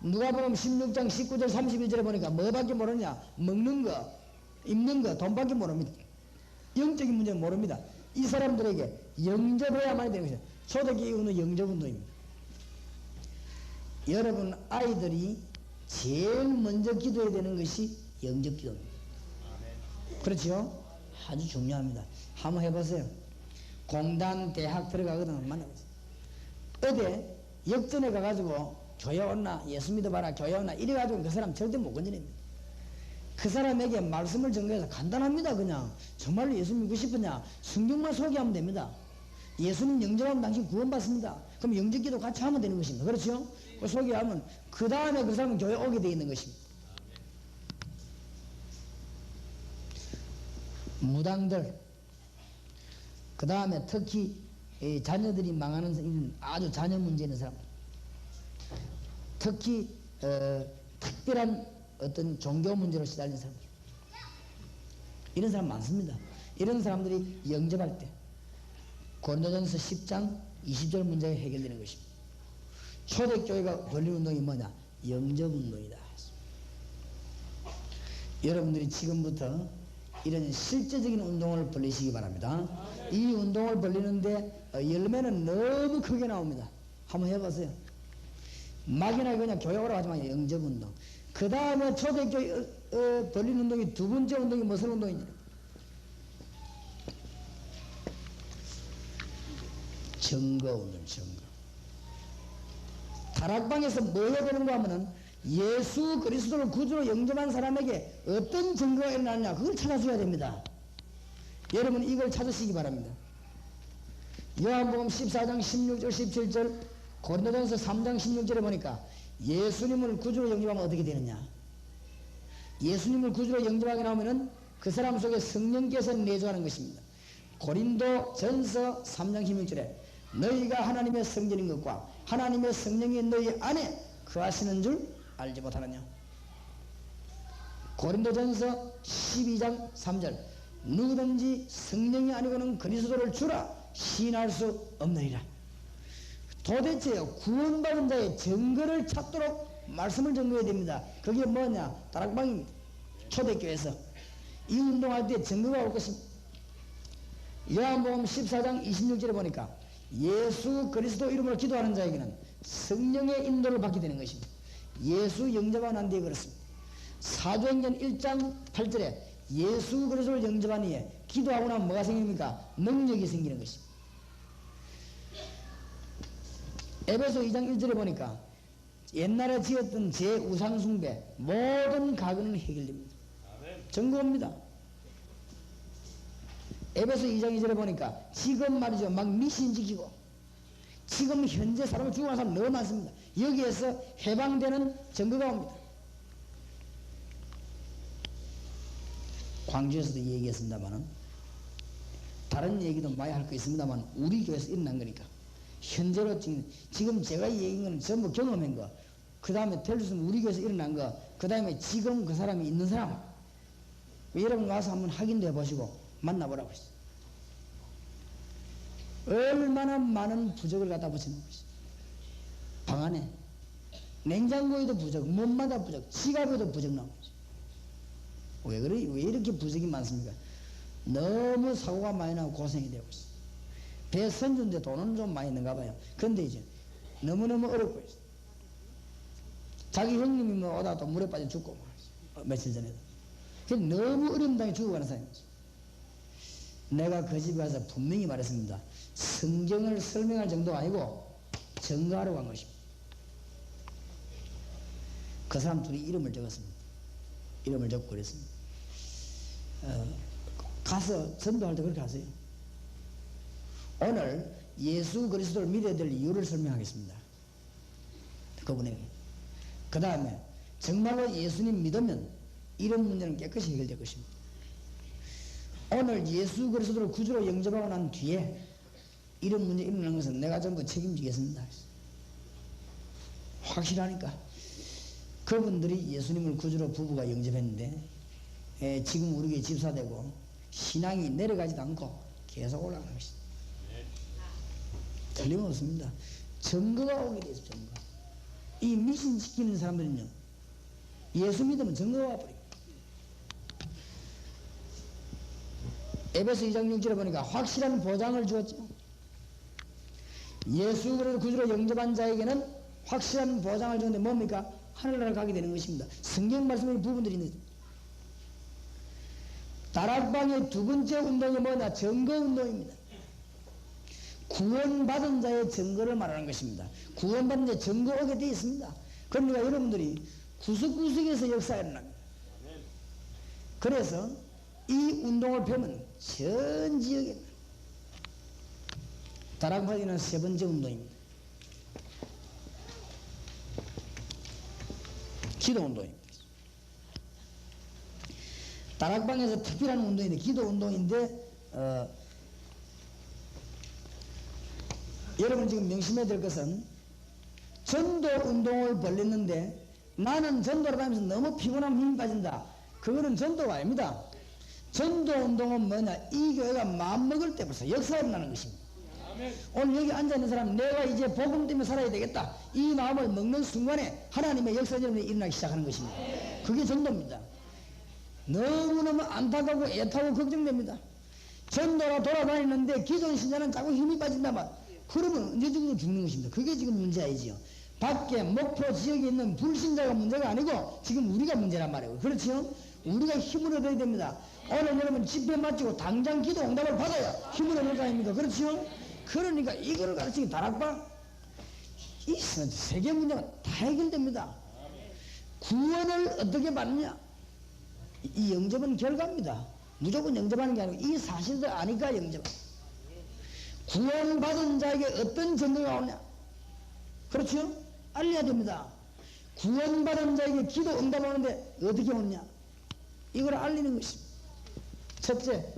누가복음 16장 19절 31절에 보니까 뭐밖에 모르냐? 먹는 거, 입는 거, 돈밖에 모릅니다. 영적인 문제는 모릅니다. 이 사람들에게 영접해야만 되는 것입니다. 초대교회 운동 영접운동입니다. 여러분 아이들이 제일 먼저 기도해야 되는 것이 영접 기도입니다. 그렇죠? 아주 중요합니다. 한번 해보세요. 공단 대학 들어가거든 만나보세요. 어디 역전에 가가지고 교회 온나 예수 믿어봐라 교회 온나 이래가지고 그 사람 절대 못 건드립니다. 그 사람에게 말씀을 전가해서 간단합니다. 그냥 정말로 예수 믿고 싶으냐 성경만 소개하면 됩니다. 예수님 영접하면 당신 구원받습니다. 그럼 영접기도 같이 하면 되는 것입니다. 그렇죠? 그 소개하면 그 다음에 그 사람은 교회 오게 되어 있는 것입니다. 무당들 그 다음에 특히 자녀들이 망하는 아주 자녀 문제 있는 사람, 특히 특별한 어떤 종교 문제로 시달린 사람들, 이런 사람 많습니다. 이런 사람들이 영접할 때 고린도전서 10장 20절 문제가 해결되는 것입니다. 초대교회가 벌린 운동이 뭐냐? 영접운동이다. 여러분들이 지금부터 이런 실제적인 운동을 벌리시기 바랍니다. 이 운동을 벌리는데 열매는 너무 크게 나옵니다. 한번 해보세요. 막이나 그냥 교회 오라고 하지 마요. 영접운동. 그 다음에 초대교회 벌린 운동이 두 번째 운동이 무슨 운동이냐? 증거운동, 증거. 다락방에서 뭐 해야 되는가 하면은 예수 그리스도를 구주로 영접한 사람에게 어떤 증거가 일어나느냐 그걸 찾아줘야 됩니다. 여러분 이걸 찾으시기 바랍니다. 요한복음 14장 16절 17절 고린도전서 3장 16절에 보니까 예수님을 구주로 영접하면 어떻게 되느냐, 예수님을 구주로 영접하게 나오면은 그 사람 속에 성령께서 내주하는 것입니다. 고린도전서 3장 16절에 너희가 하나님의 성전인 것과 하나님의 성령이 너희 안에 거하시는 줄 알지 못하느냐. 고린도전서 12장 3절 누구든지 성령이 아니고는 그리스도를 주라 시인할 수 없느니라. 도대체 구원받은 자의 증거를 찾도록 말씀을 증거해야 됩니다. 그게 뭐냐? 다락방입니다. 초대교회에서 이 운동할 때 증거가 올 것입니다. 요한복음 14장 26절에 보니까 예수 그리스도 이름으로 기도하는 자에게는 성령의 인도를 받게 되는 것입니다. 예수 영접하고 난 뒤에 그렇습니다. 사도행전 1장 8절에 예수 그리스도를 영접한 이에 기도하고 나면 뭐가 생깁니까? 능력이 생기는 것입니다. 에베소 2장 1절에 보니까 옛날에 지었던 제 우상숭배 모든 가근은 해결됩니다. 증거입니다. 에베소 2장 2절에 보니까 지금 말이죠 막 미신 지키고 지금 현재 사람을 죽어가는 사람 너무 많습니다. 여기에서 해방되는 증거가 옵니다. 광주에서도 얘기했습니다만 다른 얘기도 많이 할 거 있습니다만 우리 교회에서 일어난 거니까 현재로 지금 제가 얘기한 건 전부 경험한 거, 그 다음에 될 수 있으면 우리 교회에서 일어난 거, 그 다음에 지금 그 사람이 있는 사람, 여러분 와서 한번 확인도 해보시고 만나보라고 했어요. 얼마나 많은 부적을 갖다 붙여놓은 것이. 방 안에 냉장고에도 부적, 몸마다 부적, 지갑에도 부적 나온 거죠. 왜 그래? 왜 이렇게 부적이 많습니까? 너무 사고가 많이 나고 고생이 되고 있어요. 배 선주인데 돈은 좀 많이 있는가 봐요. 그런데 이제 너무너무 어렵고 있어요. 자기 형님이 뭐 오다가 또 물에 빠져 죽고 며칠 전에도. 너무 어려운 당에 죽어가는 사람이죠. 내가 그 집에 가서 분명히 말했습니다. 성경을 설명할 정도가 아니고 증거하러 간 것입니다. 그 사람 둘이 이름을 적었습니다. 이름을 적고 그랬습니다. 가서 전도할 때 그렇게 하세요. 오늘 예수 그리스도를 믿어야 될 이유를 설명하겠습니다. 그분에게. 그 다음에 정말로 예수님 믿으면 이런 문제는 깨끗이 해결될 것입니다. 오늘 예수 그리스도를 구주로 영접하고 난 뒤에 이런 문제 일어나는 것은 내가 전부 책임지겠습니다. 확실하니까. 그분들이 예수님을 구주로 부부가 영접했는데 지금 우리 교회 집사되고 신앙이 내려가지도 않고 계속 올라가는 것입니다. 틀림없습니다. 증거가 오게 되죠. 증거. 이 미신시키는 사람들은요 예수 믿으면 증거가 와버립니다. 에베소 2장 6절에 보니까 확실한 보장을 주었죠. 예수 그리스도 구주로 영접한 자에게는 확실한 보장을 주는데 뭡니까? 하늘나라를 가게 되는 것입니다. 성경 말씀의 부분들이 있는 다락방의 두 번째 운동이 뭐냐? 증거운동입니다. 구원받은 자의 증거를 말하는 것입니다. 구원받은 자의 증거 오게 되어 있습니다. 그러니까 여러분들이 구석구석에서 역사가 일어납니다. 그래서 이 운동을 펴면 전 지역에 다락방에는 세 번째 운동입니다. 기도운동입니다. 다락방에서 특별한 운동인데 기도운동인데 여러분 지금 명심해야 될 것은 전도운동을 벌렸는데 나는 전도를 하면서 너무 피곤하면 힘이 빠진다. 그거는 전도가 아닙니다. 전도운동은 뭐냐? 이 교회가 마음먹을 때부터 역사가 일어나는 것입니다. 오늘 여기 앉아있는 사람 내가 이제 복음 때문에 살아야 되겠다. 이 마음을 먹는 순간에 하나님의 역사가 일어나기 시작하는 것입니다. 그게 전도입니다. 너무너무 안타깝고 애타고 걱정됩니다. 전도가 돌아다니는데 기존 신자는 자꾸 힘이 빠진단 말. 그러면 언제든지 죽는 것입니다. 그게 지금 문제 아니지요. 밖에 목표 지역에 있는 불신자가 문제가 아니고 지금 우리가 문제란 말이에요. 그렇죠? 우리가 힘을 얻어야 됩니다. 오늘 여러분 집회 마치고 당장 기도 응답을 받아야 힘을 얻을 거 아닙니까? 그렇죠? 그러니까 이거를 가르치기 다락방 이 세계 문제가 다 해결됩니다. 구원을 어떻게 받느냐? 이 영접은 결과입니다. 무조건 영접하는 게 아니고 이 사실을 아니까 영접. 구원받은 자에게 어떤 증거가 오냐? 그렇죠? 알려야 됩니다. 구원받은 자에게 기도 응답하는데 어떻게 오냐? 이걸 알리는 것입니다. 첫째,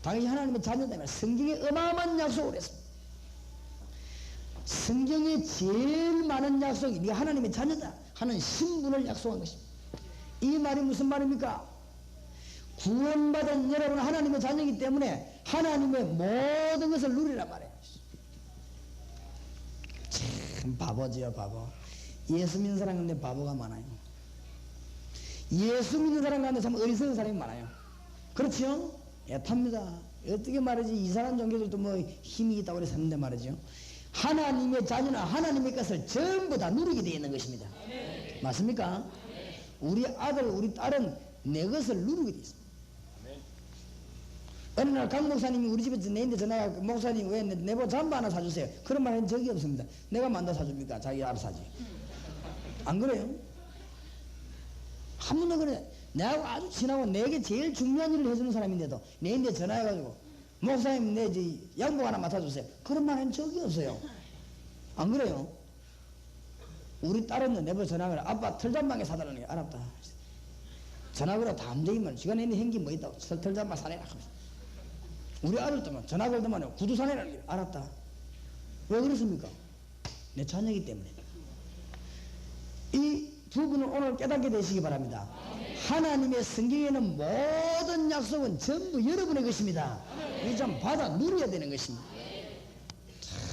당연히 하나님의 자녀다면 성경에 어마어마한 약속을 했습니다. 성경에 제일 많은 약속이 네가 하나님의 자녀다 하는 신분을 약속한 것입니다. 이 말이 무슨 말입니까? 구원받은 여러분은 하나님의 자녀이기 때문에 하나님의 모든 것을 누리란 말이에요. 참 바보지요, 바보. 예수 믿는 사람 가운데 바보가 많아요. 예수 믿는 사람 가운데 참 어리석은 사람이 많아요. 그렇죠? 애탑니다. 어떻게 말이지? 이상한 종교들도 뭐 힘이 있다고 그래서 했는데 말이죠. 하나님의 자녀는 하나님의 것을 전부 다 누리게 되어 있는 것입니다. 맞습니까? 우리 아들, 우리 딸은 내 것을 누리게 되어 있습니다. 어느 날 강 목사님이 우리 집에 내인데 전화가 목사님 왜 내보 잠바 하나 사주세요. 그런 말 한 적이 없습니다. 내가 만다 사줍니까? 자기 알아서 사지. 안 그래요? 한 번도 그래. 내하고 아주 친하고 내게 제일 중요한 일을 해주는 사람인데도 내인데 전화해가지고 목사님 내 양복 하나 맡아주세요. 그런 말 한 적이 없어요. 안 그래요? 우리 딸은 내보 전화를 아빠 털잠방에 사달라는 게 알았다. 전화걸어 다음 적이면 지가 내는 행기 뭐 있다고 털잠방 사내라 하면서. 우리 아들도 전화 걸더만 구두 사내라는 게 알았다. 왜 그렇습니까? 내 자녀이기 때문에. 이 두 분은 오늘 깨닫게 되시기 바랍니다. 하나님의 성경에는 모든 약속은 전부 여러분의 것입니다. 이 좀 받아 누려야 되는 것입니다.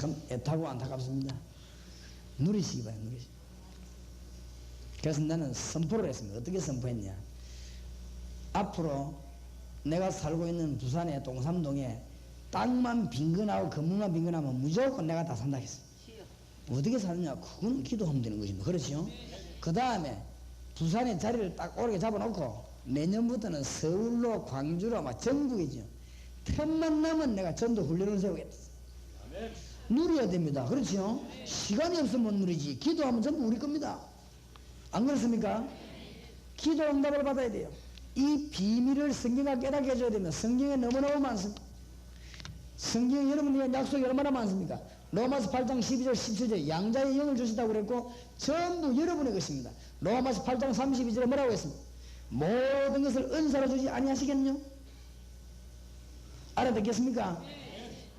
참 애타고 안타깝습니다. 누리시기 바랍니다. 누리시기. 그래서 나는 선포를 했습니다. 어떻게 선포했냐? 앞으로 내가 살고 있는 부산의 동삼동에 땅만 빈건하고 건물만 빈건하면 무조건 내가 다 산다 했어요. 어떻게 사느냐? 그건 기도하면 되는 것입니다. 그렇죠? 그 다음에 부산의 자리를 딱 오르게 잡아놓고 내년부터는 서울로 광주로 막 전국이죠. 틈만 나면 내가 전도 훈련을 세우겠다. 누려야 됩니다. 그렇죠? 시간이 없으면 못 누리지. 기도하면 전부 우리 겁니다. 안 그렇습니까? 기도 응답을 받아야 돼요. 이 비밀을 성경과 깨닫게 해줘야 되면 성경에 너무너무 많습니다. 성경에 여러분에 대한 약속이 얼마나 많습니까? 로마서 8장 12절 17절 양자의 영을 주신다고 그랬고 전부 여러분의 것입니다. 로마서 8장 32절에 뭐라고 했습니까? 모든 것을 은사로 주지 아니하시겠뇨? 알아듣겠습니까?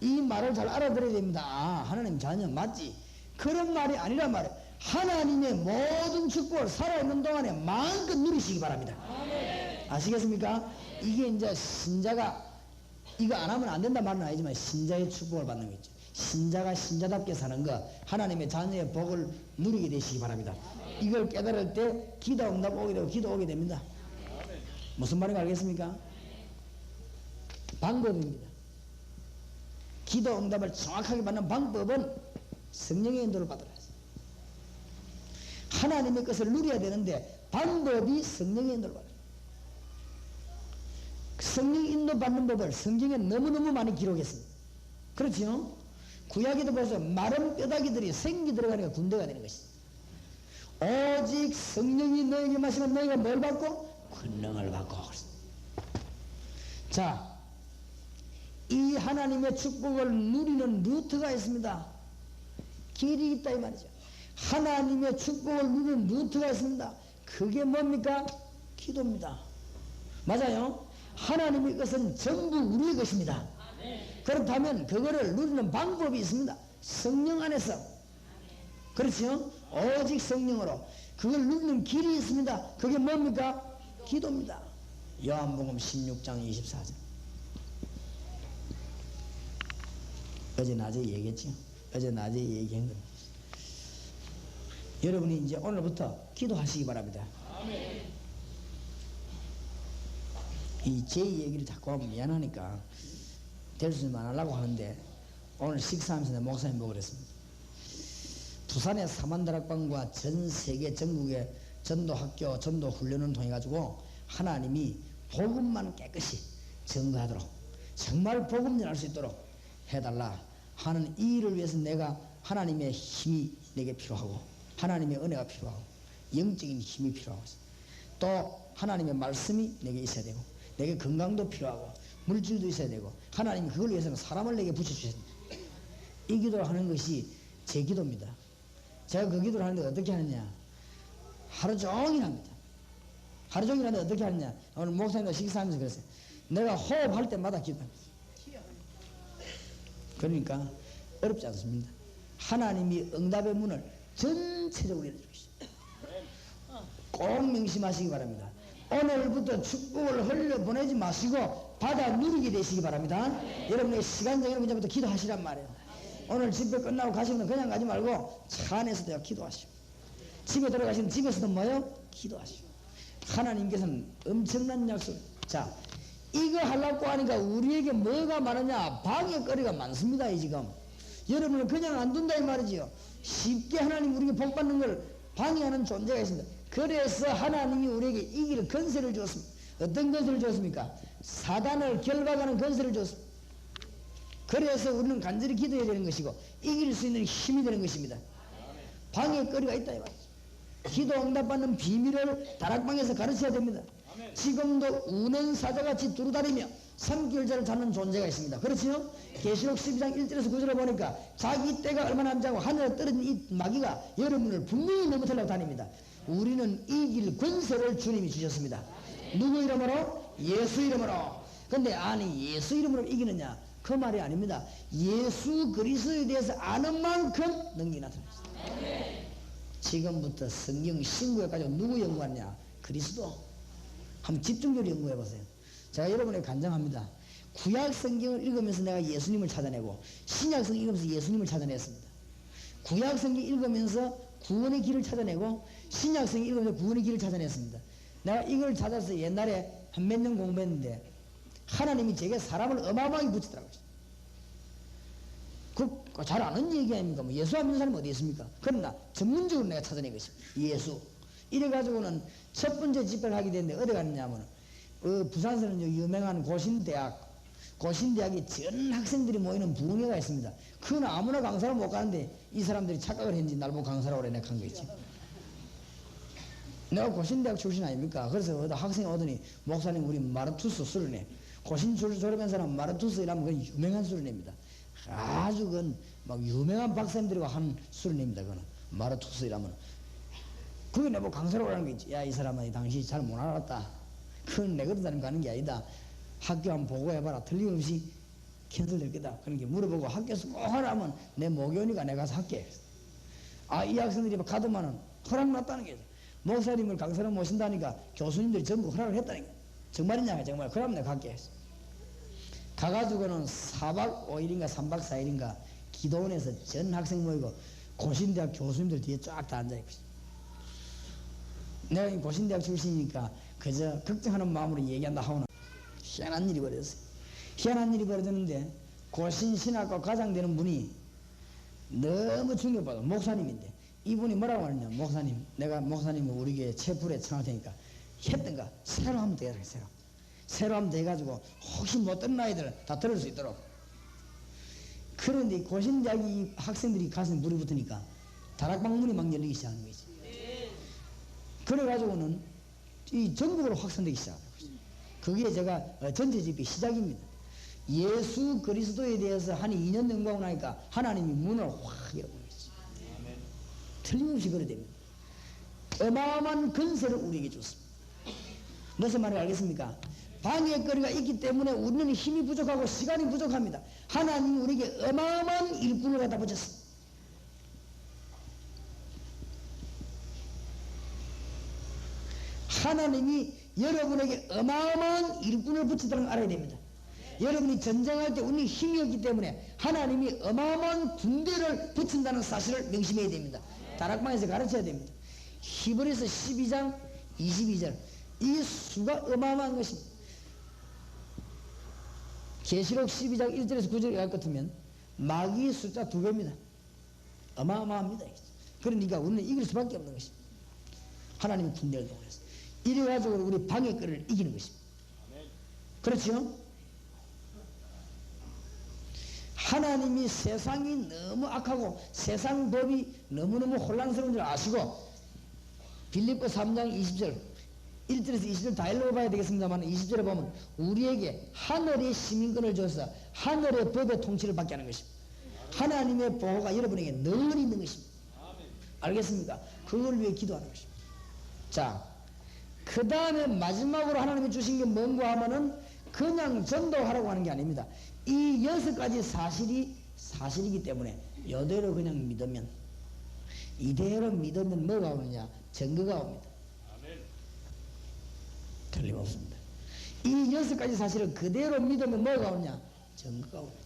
이 말을 잘 알아들어야 됩니다. 아, 하나님 자녀 맞지? 그런 말이 아니란 말이에요. 하나님의 모든 축복을 살아있는 동안에 마음껏 누리시기 바랍니다. 아시겠습니까? 이게 이제 신자가 이거 안 하면 안 된다 말은 아니지만 신자의 축복을 받는 거죠. 신자가 신자답게 사는 것, 하나님의 자녀의 복을 누리게 되시기 바랍니다. 이걸 깨달을 때 기도 응답 오게 되고 기도 오게 됩니다. 무슨 말인지 알겠습니까? 방법입니다. 기도 응답을 정확하게 받는 방법은 성령의 인도를 받으라. 하나님의 것을 누려야 되는데 방법이 성령의 인도를 받아요. 성령 인도 받는 법을 성경에 너무너무 많이 기록했습니다. 그렇지요? 구약에도 벌써 마른 뼈다귀들이 생기 들어가니까 군대가 되는 것이죠. 오직 성령이 너에게 마시면 너희가 뭘 받고? 권능을 받고. 자, 이 하나님의 축복을 누리는 루트가 있습니다. 길이 있다 이 말이죠. 하나님의 축복을 누리는 루트가 있습니다. 그게 뭡니까? 기도입니다. 맞아요? 하나님의 것은 전부 우리의 것입니다. 그렇다면 그거를 누리는 방법이 있습니다. 성령 안에서. 그렇죠? 오직 성령으로 그걸 누리는 길이 있습니다. 그게 뭡니까? 기도입니다. 요한복음 16장 24절. 어제 낮에 얘기했죠. 어제 낮에 얘기한 겁니다. 여러분이 이제 오늘부터 기도하시기 바랍니다. 이 제 얘기를 자꾸 하면 미안하니까 될 수 있으면 안 하려고 하는데 오늘 식사하면서 목사님 보고 그랬습니다. 부산의 사만다락방과 전 세계 전국의 전도학교 전도훈련을 통해 가지고 하나님이 복음만 깨끗이 전가하도록 정말 복음 전할 수 있도록 해달라 하는 이 일을 위해서 내가 하나님의 힘이 내게 필요하고 하나님의 은혜가 필요하고 영적인 힘이 필요하고 또 하나님의 말씀이 내게 있어야 되고 내게 건강도 필요하고 물질도 있어야 되고 하나님이 그걸 위해서는 사람을 내게 붙여주셨습니다. 이 기도를 하는 것이 제 기도입니다. 제가 그 기도를 하는데 어떻게 하느냐, 하루 종일 합니다. 하루 종일 하는데 어떻게 하느냐, 오늘 목사님과 식사하면서 그랬어요. 내가 호흡할 때마다 기도합니다. 그러니까 어렵지 않습니다. 하나님이 응답의 문을 전체적으로 열어주십시오. 꼭 명심하시기 바랍니다. 오늘부터 축복을 흘려보내지 마시고 받아 누리게 되시기 바랍니다. 여러분의 시간적인 문제부터 기도하시란 말이에요. 오늘 집회 끝나고 가시면 그냥 가지 말고 차 안에서도 기도하시오. 집에 들어가시면 집에서도 뭐요? 기도하시오. 하나님께서는 엄청난 약속. 자, 이거 하려고 하니까 우리에게 뭐가 많으냐? 방해거리가 많습니다. 이 지금 여러분을 그냥 안 둔다 이 말이지요. 쉽게 하나님 우리에게 복 받는 걸 방해하는 존재가 있습니다. 그래서 하나님이 우리에게 이길 건세를 줬습니다. 어떤 건세를 줬습니까? 사단을 결박하는 건세를 줬습니다. 그래서 우리는 간절히 기도해야 되는 것이고 이길 수 있는 힘이 되는 것입니다. 방해거리가 있다 이 말이죠. 기도 응답받는 비밀을 다락방에서 가르쳐야 됩니다. 지금도 우는 사자같이 두루다니며 삼킬자를 잡는 존재가 있습니다. 그렇지요? 계시록 12장 1절에서 9절에 보니까 자기 때가 얼마나 남지 않고 하늘에 떨어진 이 마귀가 여러분을 분명히 넘어뜨리려고 다닙니다. 우리는 이길 권세를 주님이 주셨습니다. 누구 이름으로? 예수 이름으로. 근데 아니 예수 이름으로 이기느냐? 그 말이 아닙니다. 예수 그리스도에 대해서 아는 만큼 능력이 나타납니다. 지금부터 성경 신구에까지 누구 연구하냐? 그리스도. 한번 집중적으로 연구해 보세요. 제가 여러분에게 간증합니다. 구약 성경을 읽으면서 내가 예수님을 찾아내고 신약 성경 읽으면서 예수님을 찾아냈습니다. 구약 성경 읽으면서 구원의 길을 찾아내고 신약 성경 읽으면서 구원의 길을 찾아냈습니다. 내가 이걸 찾아서 옛날에 한 몇 년 공부했는데 하나님이 제게 사람을 어마어마하게 붙이더라고요. 그 잘 아는 얘기 아닙니까? 뭐 예수 안 믿는 사람이 어디 있습니까? 그러나 전문적으로 내가 찾아낸 것입니다. 예수. 이래가지고는 첫 번째 집회를 하게 됐는데 어디 갔느냐 하면 부산에서는 유명한 고신대학이 전 학생들이 모이는 부흥회가 있습니다. 그건 아무나 강사로 못 가는데 이 사람들이 착각을 했는지 날 보고 강사라고 그래 내가 한 거 있지. 내가 고신대학 출신 아닙니까? 그래서 학생이 오더니 목사님 우리 마르투스 술을 내. 고신 졸업한 사람 마르투스 이라면 그건 유명한 술을 냅니다. 아주 그건 막 유명한 박사님들과 한 술을 냅니다. 그거는 마르투스 이라면. 그게 내가 강사라고 하는 게 있지. 야 이 사람아 당신이 잘 못 알았다. 그건 내 그런 사람 가는 게 아니다. 학교 한번 보고해봐라. 틀림없이 캔슬될 거다. 그러니까 물어보고 학교에서 꼭 하라면 내 모교니까 내가 가서 할게. 아 이 학생들이 가더만은 허락 났다는 게 목사님을 강사로 모신다니까 교수님들이 전부 허락을 했다니까. 정말이냐 정말. 그러면 내가 갈게. 가가지고는 4박 5일인가 3박 4일인가 기도원에서 전 학생 모이고 고신대학 교수님들 뒤에 쫙 다 앉아있고 내가 고신대학 출신이니까 그저 걱정하는 마음으로 얘기한다 하고는 희한한 일이 벌어졌어요. 희한한 일이 벌어졌는데 고신신학과 과장 되는 분이 너무 충격받아. 목사님인데 이분이 뭐라고 하느냐, 목사님, 내가 목사님을 우리 교회 체불에 청할 테니까 했던가 새로 하면 되겠어요. 새로 하면 돼가지고 혹시 못 듣는 아이들 다 들을 수 있도록. 그런데 고신대학이 학생들이 가슴에 물이 붙으니까 다락방문이 막 열리기 시작하는 거지. 그래가지고는 이 전국으로 확산되기 시작하는 거지. 그게 제가 전체집이 시작입니다. 예수 그리스도에 대해서 한 2년 연구하고 나니까 하나님이 문을 확 열어버렸지. 틀림없이 그래 됩니다. 어마어마한 건설을 우리에게 줬습니다. 무슨 말을 알겠습니까? 방해거리가 있기 때문에 우리는 힘이 부족하고 시간이 부족합니다. 하나님이 우리에게 어마어마한 일꾼을 갖다 붙였습니다. 하나님이 여러분에게 어마어마한 일꾼을 붙였다는 걸 알아야 됩니다. 여러분이 전쟁할 때 우리는 힘이 없기 때문에 하나님이 어마어마한 군대를 붙인다는 사실을 명심해야 됩니다. 다락방에서 가르쳐야 됩니다. 히브리서 12장 22절, 이 수가 어마어마한 것입니다. 계시록 12장 1절에서 9절에 갈 것 같으면 마귀의 숫자 2배입니다. 어마어마합니다. 그러니까 우리는 이길 수밖에 없는 것입니다. 하나님이 군대를 동원해서 이래가지고 우리 방해거리를 이기는 것입니다. 그렇죠? 하나님이 세상이 너무 악하고 세상 법이 너무너무 혼란스러운 줄 아시고 빌립보 3장 20절 1절에서 20절 다 읽어봐야 되겠습니다만 20절에 보면 우리에게 하늘의 시민권을 줘서 하늘의 법의 통치를 받게 하는 것입니다. 하나님의 보호가 여러분에게 늘 있는 것입니다. 알겠습니까? 그걸 위해 기도하는 것입니다. 자, 그 다음에 마지막으로 하나님이 주신 게 뭔가 하면은 그냥 전도하라고 하는 게 아닙니다. 이 6가지 사실이 사실이기 때문에 이대로 그냥 믿으면, 이대로 믿으면 뭐가 오느냐? 증거가 옵니다. 틀림없습니다. 이 6가지 사실을 그대로 믿으면 뭐가 오느냐? 증거가 옵니다.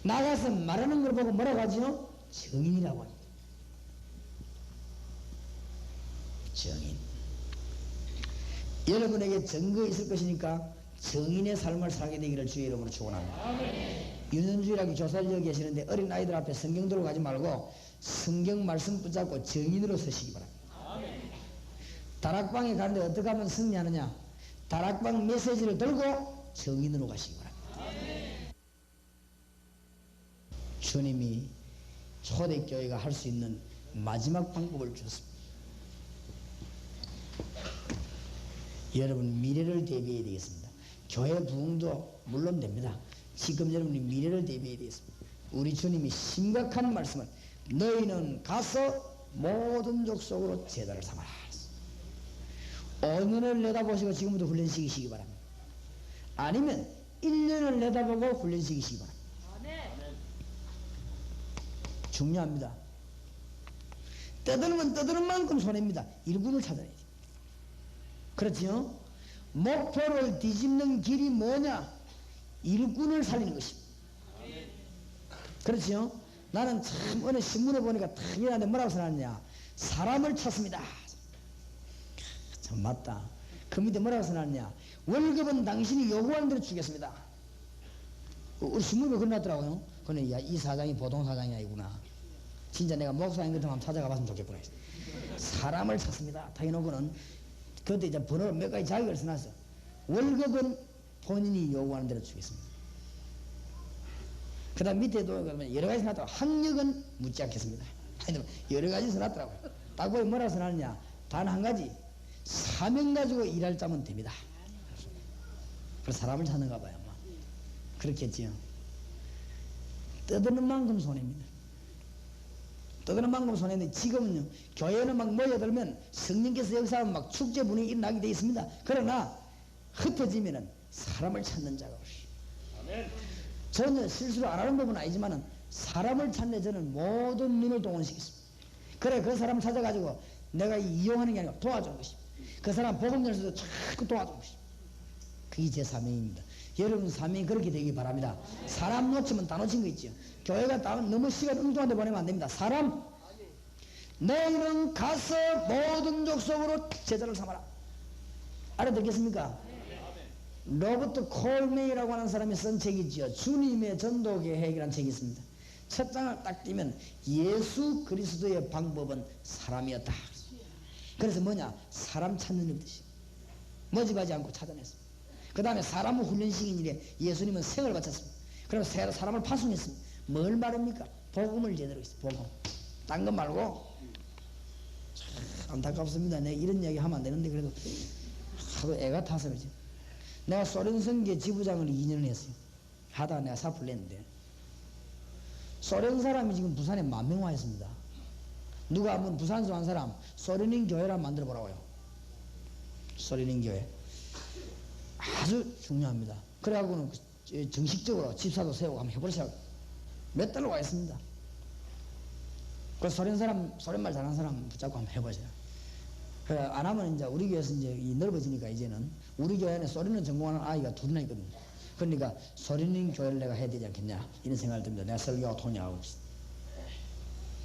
나가서 말하는 걸 보고 뭐라고 하지요? 증인이라고 합니다. 증인. 여러분에게 증거 있을 것이니까 증인의 삶을 살게 되기를 주의 이름으로 축원합니다. 유년주일학교 교사를 여기 계시는데 어린 아이들 앞에 성경 들고 가지 말고 성경 말씀 붙잡고 증인으로 서시기 바랍니다. 다락방에 가는데 어떻게 하면 승리하느냐? 다락방 메시지를 들고 증인으로 가시기 바랍니다. 주님이 초대교회가 할 수 있는 마지막 방법을 주셨습니다. 여러분 미래를 대비해야 되겠습니다. 교회 부흥도 물론 됩니다. 지금 여러분이 미래를 대비해야 되겠습니다. 우리 주님이 심각한 말씀을 너희는 가서 모든 족속으로 제자를 삼아라. 5년을 내다보시고 지금부터 훈련시키시기 바랍니다. 아니면 1년을 내다보고 훈련시키시기 바랍니다. 중요합니다. 떠드는 건 떠드는 만큼 손해입니다. 일꾼을 찾아야 돼요. 그렇죠? 목표를 뒤집는 길이 뭐냐? 일꾼을 살리는 것입니다. 그렇죠? 나는 참 어느 신문에 보니까 탁 일하는데 뭐라고 써놨냐? 사람을 찾습니다. 참 맞다. 그 밑에 뭐라고 써놨냐? 월급은 당신이 요구하는 대로 주겠습니다. 우리 신문에 그려놨더라고요. 근데 야, 이 사장이 보통 사장이 아니구나. 진짜 내가 목사인 것처럼 한번 찾아가 봤으면 좋겠구나. 사람을 찾습니다. 다 해놓고는 그때 이제 번호를 몇 가지 자격을 써놨어. 월급은 본인이 요구하는 대로 주겠습니다. 그 다음 밑에도 여러 가지 써놨더라고. 학력은 묻지 않겠습니다. 여러 가지 써놨더라고요. 딱 보면 뭐라고 써놨느냐? 단 한 가지. 사명 가지고 일할 자면 됩니다. 그래서 사람을 찾는가 봐요. 아마. 그렇겠지요. 떠드는 만큼 손해입니다. 떠드는 만큼 손해인데 지금은요, 교회는 막 모여들면 성령께서 역사하면 막 축제 분위기 일어나게 되어 있습니다. 그러나 흩어지면은 사람을 찾는 자가 없이. 저는 실수를 안 하는 부분은 아니지만은 사람을 찾는 저는 모든 눈을 동원시켰습니다. 그래 그 사람을 찾아가지고 내가 이용하는 게 아니고 도와주는 것입니다. 그 사람 복음 전수도 자꾸 도와주는 것입니다. 그게 제 사명입니다. 여러분 사명이 그렇게 되기 바랍니다. 사람 놓치면 다 놓친 거 있죠. 교회가 너무 시간 엉뚱한 데 보내면 안 됩니다. 사람 너희는 가서 모든 족속으로 제자를 삼아라. 알아듣겠습니까? 로버트 콜메이라고 하는 사람이 쓴 책이지요. 주님의 전도계획이라는 책이 있습니다. 첫 장을 딱 띄면 예수 그리스도의 방법은 사람이었다. 그래서 뭐냐? 사람 찾는 뜻이 머지하지 않고 찾아냈습니다. 그 다음에 사람을 훈련시킨 일에 예수님은 생을 바쳤습니다. 그럼 사람을 파송했습니다. 뭘 말합니까? 복음을 제대로 했어요. 복음. 딴 거 말고. 안타깝습니다. 내가 이런 이야기 하면 안 되는데 그래도 하도 애가 타서 그러지. 내가 소련 선교 지부장을 2년을 했어요. 하다가 내가 사표를 냈는데 소련 사람이 지금 부산에 10,000명 와 있습니다. 누가 한번 부산에서 한 사람 소련인 교회를 만들어 보라고요. 소련인 교회 아주 중요합니다. 그래갖고는 정식적으로 집사도 세우고 한번 해보시라고 몇 달로 와 있습니다. 그 소련 사람, 소련말 잘하는 사람 붙잡고 한번 해보세요. 그래, 안 하면 이제 우리 교회에서 이제 넓어지니까 이제는 우리 교회는 소련을 전공하는 아이가 2이나 있거든요. 그러니까 소련인 교회를 내가 해야 되지 않겠냐 이런 생각을 듭니다. 내가 설교하고 통역하고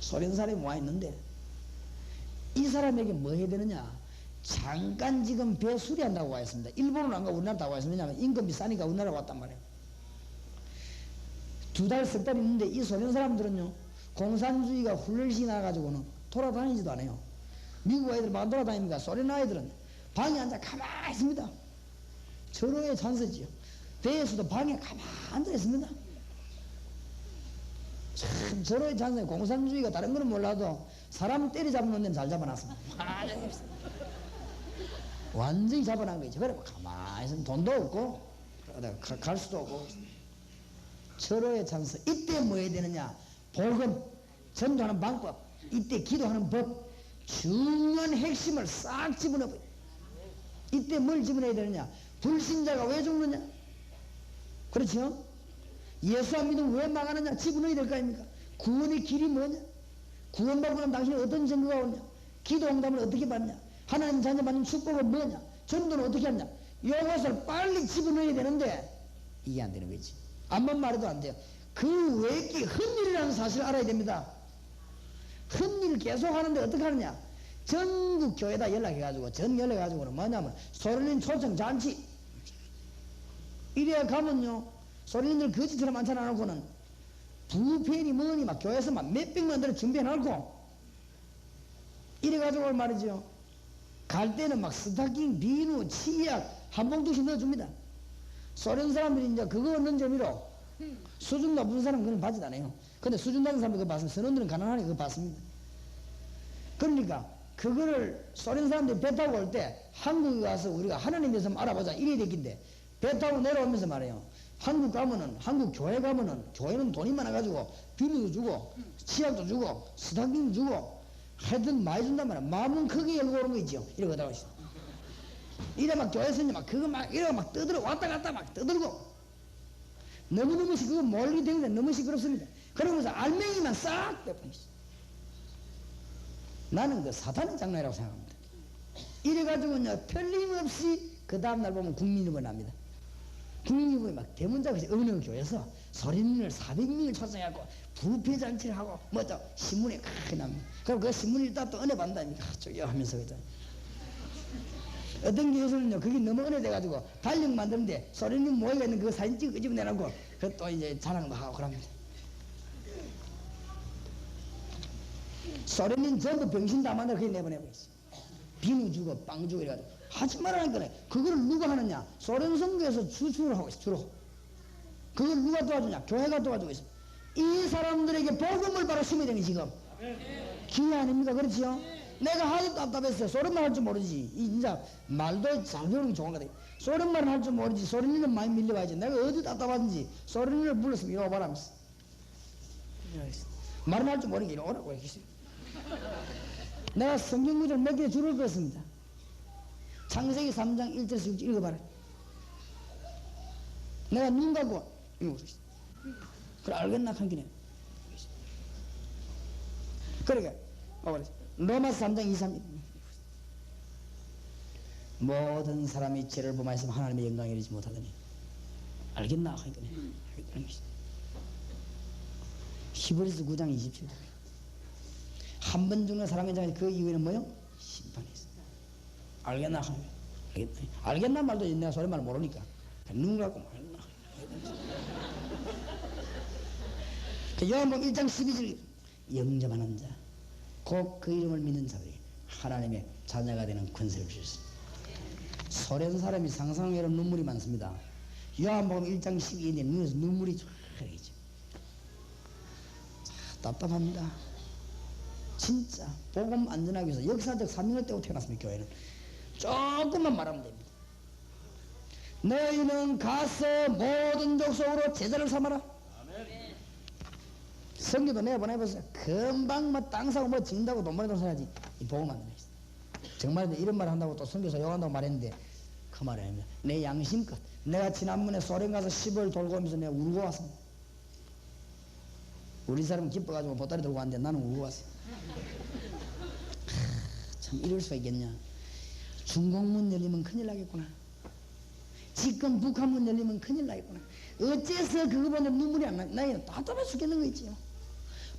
소련 사람이 와 있는데 이 사람에게 뭐 해야 되느냐? 잠깐 지금 배 수리한다고 와 있습니다. 일본은 안 가고 우리나라 다 와 있습니다. 왜냐하면 인건비 싸니까 우리나라 왔단 말이에요. 2달, 3달 있는데 이 소련 사람들은요 공산주의가 훌륭시 나가지고는 돌아다니지도 않아요. 미국 아이들 막 돌아다닙니까? 소련 아이들은 방에 앉아 가만히 있습니다. 절호의 찬스지요. 배에서도 방에 가만히 앉아 있습니다. 참 절호의 찬스에 공산주의가 다른 거는 몰라도 사람 때리잡는 데는 잘 잡아놨습니다. 완전히 잡아놓은 거지. 그래 가만히 있으면 돈도 없고 갈 수도 없고 절호의 찬스. 이때 뭐 해야 되느냐? 복음, 전도하는 방법, 이때 기도하는 법, 중요한 핵심을 싹 집어넣어요. 이때 뭘 집어넣어야 되느냐? 불신자가 왜 죽느냐? 그렇죠? 예수 안 믿으면 왜 망하느냐? 집어넣어야 될 거 아닙니까? 구원의 길이 뭐냐? 구원받고 나면 당신이 어떤 증거가 오냐? 기도 응답을 어떻게 받냐? 하나님 자녀 받는 축복은 뭐냐? 전도는 어떻게 하냐? 이것을 빨리 집어넣어야 되는데 이게 안 되는 거지. 암만 말해도 안 돼요. 그 외기 헛일이라는 사실을 알아야 됩니다. 헛일 계속 하는데 어떻게 하느냐? 전국 교회다 연락해가지고 연락해가지고는 뭐냐면 소련인 초청 잔치 이래야 가면요 소련인들 거짓처럼 많잖아 놓고는 부편이 뭐니 막 교회에서 막 몇백만 들어 준비해놓고 이래가지고 말이죠. 갈 때는 막 스타킹, 비누, 치약 한 봉투씩 넣어줍니다. 소련 사람들이 이제 그거 얻는 재미로 수준 높은 사람은 그건 받지도 않아요. 근데 수준 낮은 사람이 그거 받습니다. 선원들은 가난하니 그거 받습니다. 그러니까 그거를 소련 사람들이 배 타고 올 때 한국에 가서 우리가 하나님에 대해서 알아보자 이래 됐긴데 배 타고 내려오면서 말해요. 한국 가면은 한국 교회 가면은 교회는 돈이 많아가지고 비누도 주고 치약도 주고 스타킹도 주고 하여튼 많이 준단 말이야. 마음은 크게 열고 오는 거 있죠. 이러고 다가 있어. 이래 막 교회에서 막 그거 막 이러고 막 떠들어 왔다 갔다 막 떠들고 너무너무 그거 몰리게 되는데 너무 시끄럽습니다. 그러면서 알맹이만 싹 빼버리죠. 나는 그 사탄의 장난이라고 생각합니다. 이래가지고는 틀림없이 그 다음날 보면 국민일보 납니다. 국민일보에 막 대문자가 어느 교회에서 소련인을 400명을 초청해갖고 부패잔치를 하고 뭐또 신문에 크게 납니다. 그럼 그 신문 읽다 또 은혜 받는다니까 저기요 하면서 그죠. 어떤 교회에서는요 그게 너무 은혜 돼가지고 달력 만드는데 소련인 모여가 있는 그 사진 찍어 끄집어내놓고 그 또 이제 자랑도 하고 그럽니다. 소련인 전부 병신 다 만들어 그게 내보내버렸어. 비누 주고 빵 주고 이래가지고 하지 말라는 거네. 그걸 누가 하느냐? 소련 선교에서 주축을 하고 있어. 주로 그걸 누가 도와주냐? 교회가 도와주고 있어. 이 사람들에게 복음을 바로 심어야 되는 지금 기회 아닙니까? 그렇지요? 내가 하도 답답했어요. 소련말 할 줄 모르지. 이제 말도 잘 배우는 게 좋은 거다. 소련말 할 줄 모르지. 소련인은 많이 밀려와야지. 내가 어디 답답하든지 소련인을 불렀으면 이리 와봐라 하면서 말은 할 줄 모르게 이리 오라고 얘기했어요. 내가 성경 구절 몇 개 줄을 그었습니다. 창세기 3장 1절에서 읽어봐라. 내가 눈 감고 읽어보겠어. 그래 알겠나 한기네. 그러니까 로마서 3장 2, 3 모든 사람이 죄를 범하였으면 하나님의 영광에 이르지 못하더니 알겠나 하니까 히브리서 9장 27절 한 번 죽는 사람의 장에 그 이후에는 뭐요? 심판이 있어. 알겠나 하니까 알겠나 말도 내가 소리 말 모르니까 눈 감고 알겠나 요한복음 1장 12절 영접하는 자, 곧 그 이름을 믿는 자들이 하나님의 자녀가 되는 권세를 주셨습니다. 소련 사람이 상상외로 눈물이 많습니다. 요한복음 1장 12절에 눈에서 눈물이 쫙 흐르죠. 답답합니다. 진짜 복음 안전하기 위해서 역사적 사명을 떼고 태어났습니다. 교회는 조금만 말하면 됩니다. 너희는 가서 모든 족속으로 제자를 삼아라. 성경도 내보내보세요. 금방 뭐 땅 사고 뭐 진다고 돈 많이 돈 사야지. 이 복음 안 되네. 정말 이런 말 한다고 또 선교사 욕한다고 말했는데 그 말이 아닙니다. 내 양심껏. 내가 지난번에 소련 가서 10월 돌고 오면서 내가 울고 왔습니다. 우리 사람은 기뻐가지고 보따리 들고 왔는데 나는 울고 왔어요. 참 이럴 수가 있겠냐. 중공문 열리면 큰일 나겠구나. 지금 북한문 열리면 큰일 나겠구나. 어째서 그거보다 눈물이 안 나? 나이는 답답해 죽겠는 거 있지요.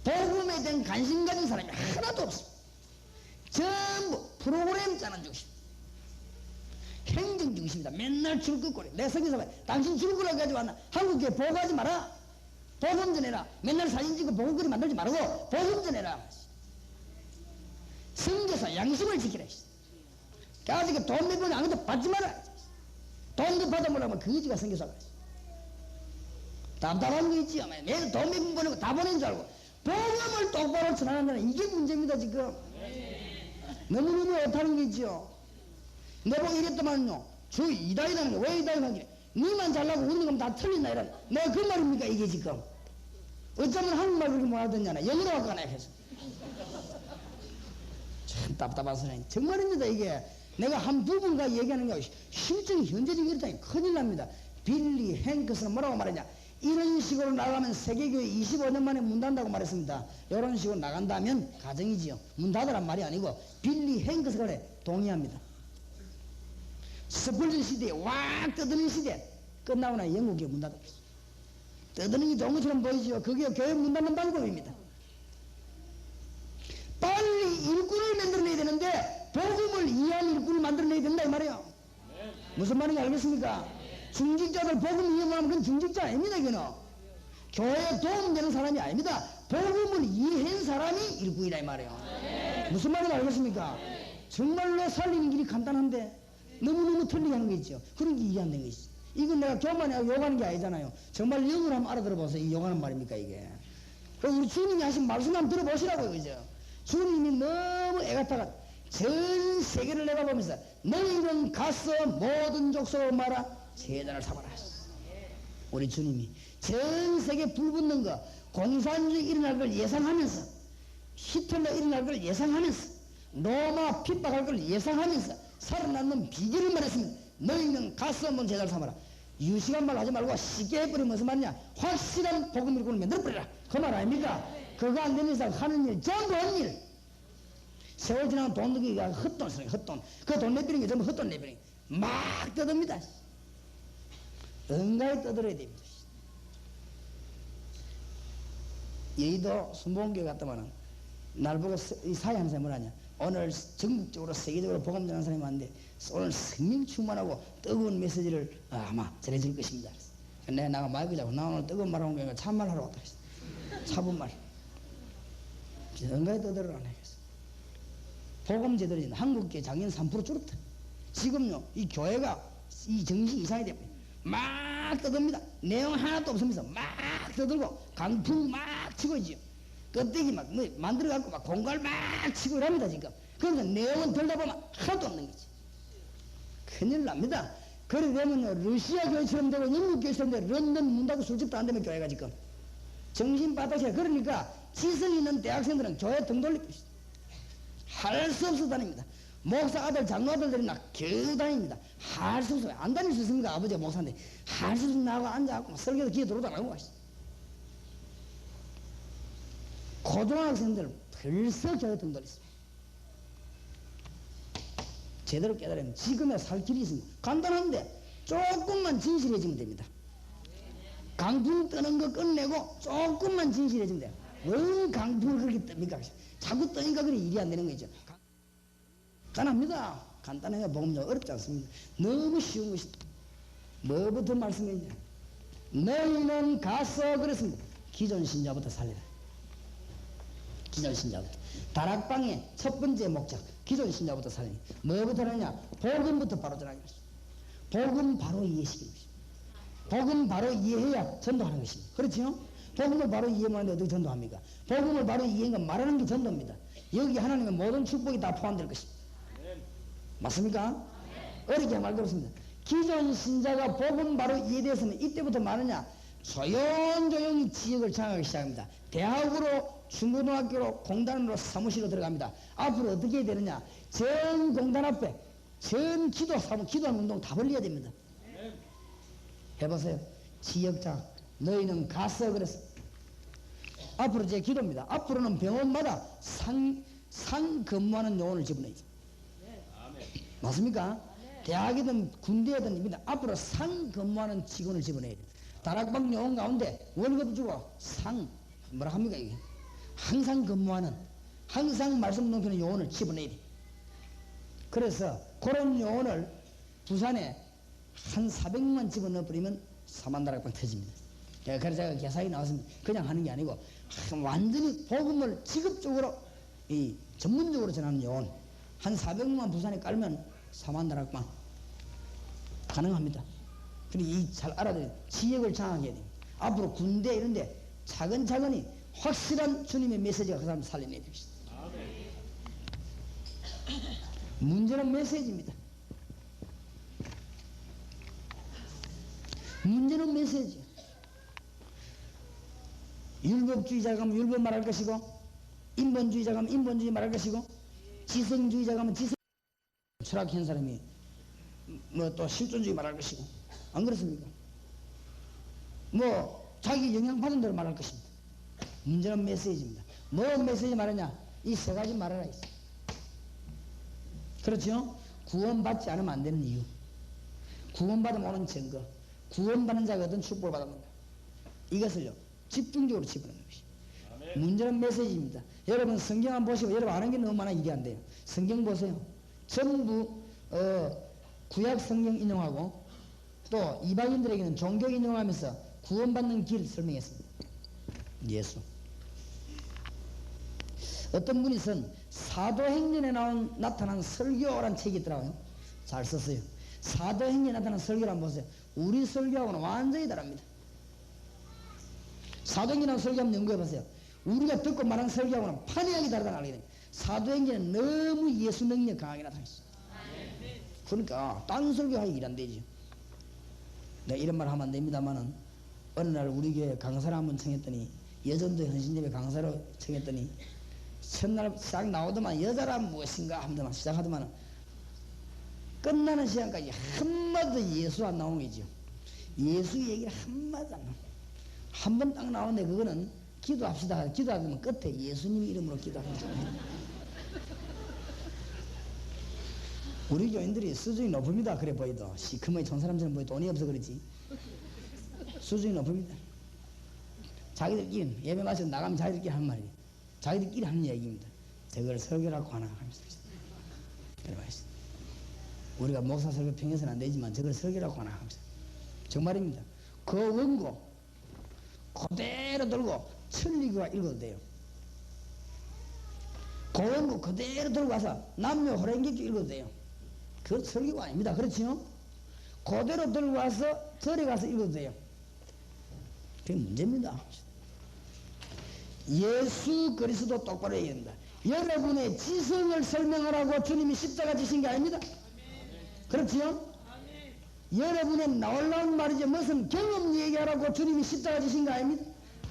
복음에 대한 관심 가진 사람이 하나도 없어. 전부 프로그램 짜는 중심, 행정 중심이다. 맨날 줄긋거려. 내 성경서 봐. 당신 줄긋거려 가지고 왔나? 한국에 보고하지 마라. 복음 전해라. 맨날 사진 찍고 보고거리 만들지 말고 복음 전해라. 성교사 양심을 지키라. 가지고 돈 몇 번 아무것도 받지 마라. 돈도 받아보려면 그지가 성교사가 답답한 거 있지요. 매일 돈 몇 번 보내고 다 보낸 줄 알고 복음을 똑바로 전하는 이게 문제입니다. 지금 너무너무 못하는 게 있지요. 내보고 이랬더만요. 주 이다이라는 게 왜 이다이라는 게 니만 잘나고 우리는 그럼 다 틀린다 이런 내가 그 말입니까 이게 지금. 어쩌면 한국말 그렇게 못하더냐나 영어로 할까나 해서 참 답답한 사람이 정말입니다. 이게 내가 한 두 분과 얘기하는 게 실증 현재적인 이렇다니 큰일 납니다. 빌리 행크스는 뭐라고 말했냐. 이런 식으로 나가면 세계교회 25년 만에 문 닫는다고 말했습니다. 이런 식으로 나간다면 가정이지요. 문 닫으란 말이 아니고 빌리 행크스가 그래 동의합니다. 스펄전 시대에 확 떠드는 시대 끝나고 나 영국에 문 닫았어요. 떠드는 게 좋은 것처럼 보이죠. 그게 교회 문 닫는 방법입니다. 빨리 일꾼을 만들어내야 되는데 복음을 이해하는 일꾼을 만들어내야 된다 이 말이에요. 무슨 말인지 알겠습니까? 중직자들 복음 이해하면 그건 중직자 아닙니다. 이거는 교회에 도움되는 사람이 아닙니다. 복음을 이해한 사람이 일꾼이다 이 말이에요. 무슨 말인지 알겠습니까? 정말로 살리는 길이 간단한데 너무너무 틀리게 하는 거 있죠. 그런 게 이해 안 되는 거 있어. 이건 내가 교만하고 욕하는 게 아니잖아요. 정말 영어로 한번 알아들어보세요. 이 욕하는 말입니까 이게. 우리 주님이 하신 말씀 한번 들어보시라고요. 그죠? 주님이 너무 애가타가 전 세계를 내다보면서 너희는 가서 모든 족속을 말아 제자를 삼아라. 우리 주님이 전 세계 불붙는 거 공산주의 일어날 걸 예상하면서 히틀러 일어날 걸 예상하면서 로마 핍박할 걸 예상하면서 살아남는 비결을 말했습니다. 너희는 가서 한번 제자를 삼아라. 유식한 말 하지 말고 쉽게 해버리면 무슨 말이냐. 확실한 복음 일꾼을 만들어버리라. 그 말 아닙니까? 그거 안 되는 이상 하는 일 전부 한 일. 세월 지나면 돈 들기가 헛돈 쓰는 헛돈. 그 돈 내버리는 게 전부 헛돈 내버리는 막 떠듭니다. 응가에 떠들어야 됩니다. 여의도 순복음교회 갔다마는 날 보고 이 사회하는 사람이 뭐라냐. 오늘 전국적으로 세계적으로 복음 전하는 사람이 왔는데 오늘 생명 충만하고 뜨거운 메시지를 아마 전해줄 것입니다. 내가 나가 마이크 잡고 나 오늘 뜨거운 말 하는 게 아니라 참말 하러 왔다 했어. 차분말. 응가에 떠들어라 하겠어. 복음제들이 한국교회 작년 3% 줄었다. 지금요 이 교회가 이 정신 이상이 돼버려. 막 떠듭니다. 내용 하나도 없으면서 막 떠들고 강풍 막 치고 있지요. 껍데기 막 뭐 만들어갖고 막 공갈 막 치고 이랍니다 지금. 그러니까 내용은 들다 보면 하나도 없는 거지. 큰일 납니다. 그래 되면 러시아 교회처럼 되고 영국 교회처럼 되고 런던 문 닫고 술집도 안 되면 교회가 지금 정신 바닥이야. 그러니까 지성 있는 대학생들은 교회 등 돌리고 있어. 할 수 없어 다닙니다. 목사 아들 장로 아들들이 나 겨우 다닙니다. 할 수 없어요. 안 다닐 수 있습니까? 아버지가 목사인데 할 수 없으면 나하고 앉아갖고 설교도 귀에 들어오도 안 하고 가시죠. 고등학생들 벌써 교회 등 돌렸어. 제대로 깨달으면 지금의 살 길이 있습니다. 간단한데 조금만 진실해지면 됩니다. 강풍 뜨는 거 끝내고 조금만 진실해지면 돼요. 왜 강풍을 그렇게 뜹니까? 자꾸 뜨니까 그래 일이 안 되는 거 있죠. 간단합니다. 간단해요. 복음도 어렵지 않습니다. 너무 쉬운 것이다. 뭐부터 말씀했냐. 너희는 가서 그랬습니다. 기존 신자부터 살리라. 기존 신자부터. 다락방의 첫 번째 목적, 기존 신자부터 살리니. 뭐부터 하느냐? 복음부터 바로 전하는 것입니다. 복음 바로 이해시키는 것입니다. 복음 바로 이해해야 전도하는 것입니다. 그렇죠? 복음을 바로 이해하는데 어떻게 전도합니까? 복음을 바로 이해한 건 말하는 게 전도입니다. 여기 하나님의 모든 축복이 다 포함될 것입니다. 맞습니까? 어렵게 말 그렇습니다. 기존 신자가 복음 바로 이해되었으면 이때부터 말하냐? 조용조용히 지역을 장악하기 시작합니다. 대학으로, 중고등학교로, 공단으로, 사무실로 들어갑니다. 앞으로 어떻게 해야 되느냐? 전 공단 앞에 전 기도하는 운동 다 벌려야 됩니다. 해보세요. 지역장 너희는 가서 그래서 앞으로 제 기도입니다. 앞으로는 병원마다 상 근무하는 요원을 집어넣어야지. 맞습니까? 대학이든 군대든 입니다. 앞으로 상 근무하는 직원을 집어넣어야 돼. 다락방 요원 가운데 월급 주고 뭐라 합니까 이게? 항상 근무하는, 항상 말씀 넘기는 요원을 집어넣어야 돼. 그래서 그런 요원을 부산에 한 400만 집어넣어버리면 4만 다락방 터집니다. 그래서 제가 계산이 나왔습니다. 그냥 하는 게 아니고 완전히 복음을 직업적으로 전문적으로 전하는 요원 한 400만 부산에 깔면 4만 다락방 가능합니다. 그리고 잘 알아들어야 지역을 장악해야 됩니다. 앞으로 군대 이런데 차근차근히 확실한 주님의 메시지가 그 사람 살려내야 됩니다. 문제는 메시지입니다. 문제는 메시지. 율법주의자가 가면 율법 말할 것이고, 인본주의자가 가면 인본주의 말할 것이고, 지성주의자가 가면 지성, 철학한 사람이 뭐 또 실존주의 말할 것이고, 안 그렇습니까? 뭐 자기 영향받은 대로 말할 것입니다. 문제는 메시지입니다. 뭐 메시지 말하냐? 이 세 가지 말하라 있어. 그렇죠? 구원받지 않으면 안 되는 이유, 구원받으면 오는 증거, 구원받는 자가 어떤 축복을 받았는가, 이것을요 집중적으로 집어넣는 것이. 문제는 메시지입니다. 여러분 성경 한번 보시고, 여러분 아는 게 너무 많아 이게 안 돼요. 성경 보세요. 전부 구약 성경 인용하고 또 이방인들에게는 종교 인용하면서 구원받는 길 설명했습니다. 예수. 어떤 분이 쓴 사도행전에 나타난 설교라는 책이 있더라고요. 잘 썼어요. 사도행전에 나타난 설교를 한번 보세요. 우리 설교하고는 완전히 다릅니다. 사도행전하고 설교 한번 연구해보세요. 우리가 듣고 말하는 설교하고는 판이하게 다르다는 알게 됩니다. 사도행전은 너무 예수 능력 강하게 나타났어요. 그러니까 딴 설교하기 일 안 되지. 내가 이런 말 하면 안 됩니다만은 어느 날 우리 교회 강사를 한번 청했더니, 여전도 헌신예배 강사로 청했더니 첫날 시작 나오더만 여자란 무엇인가 하면서 시작하더만 끝나는 시간까지 한마디도 예수 안 나오는 거죠. 예수 얘기를 한마디도 안 나오고 한 번 딱 나오는데 그거는 기도합시다. 기도하면 끝에 예수님 이름으로 기도합니다. 우리 교인들이 수준이 높습니다. 그래 보이도 시커멓게 천사람처럼 보이 돈이 없어 그렇지. 수준이 높습니다. 자기들끼리 예배 마치고 나가면 자기들끼리 하는 말이에요. 자기들끼리 하는 얘기입니다. 저걸 설교라고 하나 하면서 들어봐야지. 우리가 목사 설교 평해서는 안 되지만 저걸 설교라고 하나 하면서 정말입니다. 그 원고 그대로 들고 천리교가 읽어도 돼요. 그 원고 그대로 들고 와서 남녀 호랭객주 읽어도 돼요. 그건 설교가 아닙니다. 그렇지요? 그대로 들고 와서 절에 가서 읽어도 돼요. 그게 문제입니다. 예수 그리스도 똑바로 해야 된다. 여러분의 지성을 설명하라고 주님이 십자가 지신 게 아닙니다. 그렇지요? 여러분의 나올라온 말이죠. 무슨 경험 얘기하라고 주님이 십자가 지신 거 아닙니다.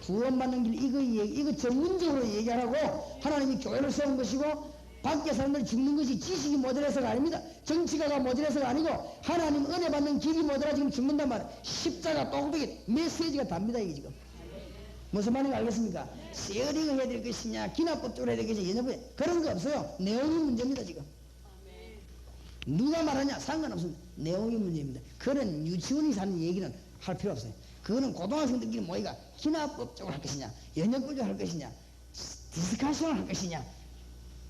구원받는 길 이거 전문적으로 얘기하라고 하나님이 교회를 세운 것이고, 밖에 사람들이 죽는 것이 지식이 모자라서가 아닙니다. 정치가가 모자라서가 아니고 하나님 은혜 받는 길이 모자라 지금 죽는단 말이에요. 십자가 똑똑히 메시지가 답니다. 이게 지금 무슨 말인지 알겠습니까? 세어링을 해야 될 것이냐, 기납법적으로 해야 될 것이냐, 예전부터 그런 거 없어요. 내용이 문제입니다. 지금 누가 말하냐 상관없습니다. 내용이 문제입니다. 그런 유치원이 사는 얘기는 할 필요 없어요. 그거는 고등학생들끼리 모이가 기납법적으로 할 것이냐, 연역법적으로 할 것이냐, 디스커션을 할 것이냐,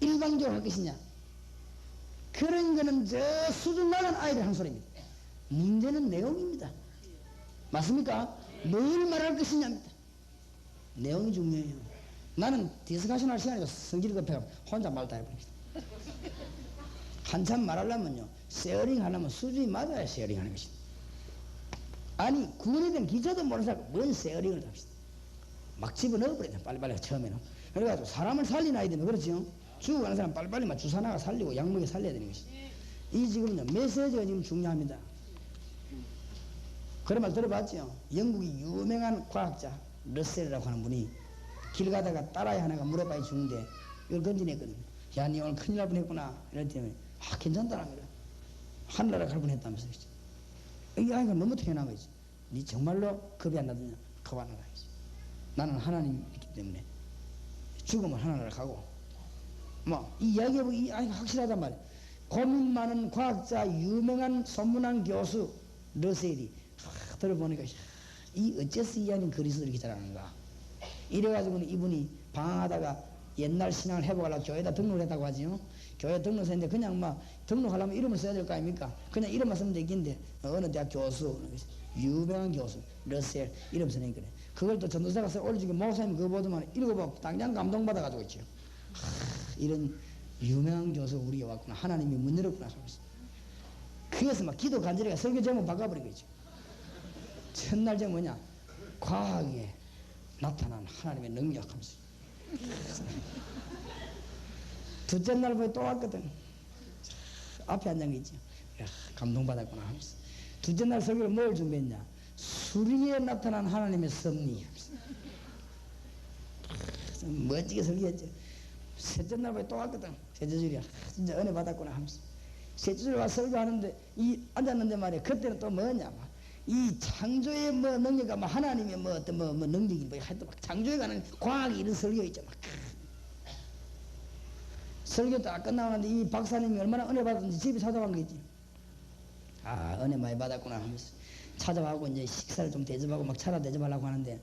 일방적으로 할 것이냐, 그런 거는 저 수준 낮은 아이들 한 소리입니다. 문제는 내용입니다. 맞습니까? 뭘 말할 것이냐입니다. 내용이 중요해요. 나는 디스커션 할 시간이 성질이 급해서 혼자 말 다 해버립니다. 한참 말하려면요, 쉐어링 하려면 수준이 맞아야 쉐어링 하는 것입니다. 아니, 구원에 대한 기초도 모르는 사람, 뭔 쉐어링을 합시다. 막 집어넣어버려야 돼, 빨리빨리 처음에는. 그래가지고 사람을 살리나야 되면, 그렇죠? 죽어가는 사람 빨리빨리 막 주사나가 살리고 약먹에 살려야 되는 것이. 이 지금요, 메시지가 지금 중요합니다. 그런 말 들어봤죠? 영국의 유명한 과학자, 러셀이라고 하는 분이 길 가다가 딸아이 하나가 물에 빠져 죽는데 이걸 건지냈거든요. 야, 니 오늘 큰일 날 뻔했구나. 이랬더니, 아, 괜찮다는 거야. 하늘나라 갈 뻔했다면서. 이 아이가 너무 태어난 거지. 니 정말로 겁이 안 나더냐? 겁 안 나다. 나는 하나님 있기 때문에 죽으면 하늘나라 가고. 뭐, 이 이야기해보고 이 아이가 확실하단 말이야. 고민 많은 과학자, 유명한 선문한 교수, 러셀이 들어보니까, 이 어째서 이 아이는 그리스도를 이렇게 잘하는가. 이래가지고는 이분이 방황하다가 옛날 신앙을 회복하려고 교회에다 등록을 했다고 하지요. 교회 등록했는데 그냥 막 등록하려면 이름을 써야 될 거 아닙니까? 그냥 이름만 쓰면 되겠는데 어느 대학 교수, 유명한 교수, 러셀 이름 쓰는 그래. 그걸 또 전도사가 써 올리지고 목사님 그거 보더만 읽어보고 당장 감동받아가지고 있죠. 이런 유명한 교수 우리가 왔구나. 하나님이 문 열었구나. 그래서 막 기도 간절히가 설교 제목 바꿔버린 거죠. 첫날 제목 뭐냐? 과학에 나타난 하나님의 능력 하면서. 둘째 날 보니 또 왔거든. 앞에 앉은 게 있죠. 감동받았구나 하면서. 둘째 날 설교를 뭘 준비했냐? 수리에 나타난 하나님의 섭리 하면서. 멋지게 설교했죠. 셋째 날 보니 또 왔거든. 셋째 줄이야. 진짜 은혜 받았구나 하면서. 셋째 줄에 와서 설교하는데 이 앉았는데 말이야. 그때는 또 뭐냐? 이 창조의 뭐 능력과 뭐 하나님의 뭐 어떤 뭐 능력이 뭐 하여튼 막 창조에 관한 과학이 이런 설교 있죠. 막. 설교 다 끝나는데 이 박사님이 얼마나 은혜 받았는지 집에 찾아간 거 있지. 아, 은혜 많이 받았구나 하면서 찾아가고 이제 식사를 좀 대접하고 막 차라 대접하려고 하는데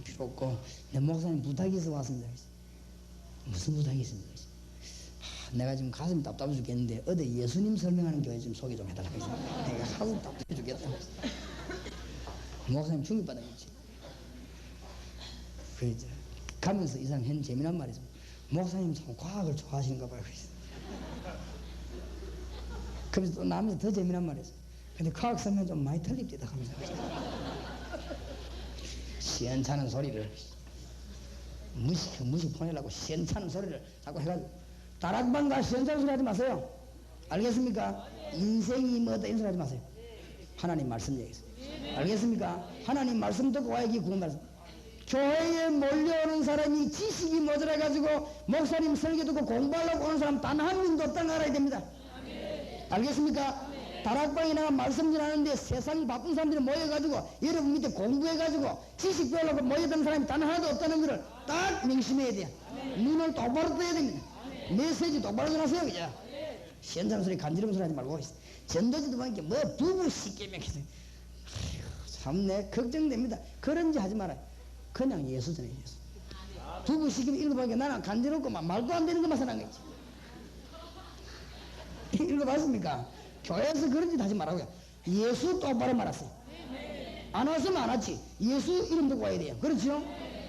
필요 없고 내 목사님 부탁이 있어 왔습니다. 무슨 부탁이 있습니까? 내가 지금 가슴이 답답해 죽겠는데 어디 예수님 설명하는 교회 좀 소개 좀 해달라고 했어. 내가 가슴 답답해 죽겠다. 목사님 충격받았겠지. 그래서 가면서 이상 한 재미난 말이죠. 목사님 참 과학을 좋아하시는가 봐요. 그래서 또 나면서 더 재미난 말이죠. 근데 과학 설명 좀 많이 틀립니다. 하면서 시원찮은 소리를 무식 보내려고 시원찮은 소리를 자꾸 해가지고 다락방과 시원찮은 소리 하지 마세요. 알겠습니까? 인생이 뭐다 이런 소리 하지 마세요. 하나님 말씀 얘기해서. 알겠습니까? 하나님 말씀 듣고 와야지 구원 말씀. 교회에 몰려오는 사람이 지식이 모자라가지고 목사님 설교 듣고 공부하려고 오는 사람 단 한 명도 없다는 거 알아야 됩니다. 알겠습니까? 다락방에 나가 말씀 전하는데 세상 바쁜 사람들이 모여가지고 여러분 밑에 공부해가지고 지식 배우려고 모여드는 사람이 단 하나도 없다는 것을 딱 명심해야 돼요. 눈을 똑바로 떠야 됩니다. 메시지 똑바로 전하세요. 그죠? 시원찮은 소리 간지러운 소리 하지 말고 전도지도 보니까 뭐 부부 쉽게면 참내 걱정됩니다. 그런지 하지 말아요. 그냥 예수 전해 예수. 부부 시키면 읽어보니까 나는 간지럽고 막 말도 안 되는 것만 생각한 거지. 읽어봤습니까? 교회에서 그런 짓 하지 말라고요. 예수 똑바로 말았어요. 안 왔으면 안 왔지. 예수 이름 듣고 와야 돼요. 그렇죠?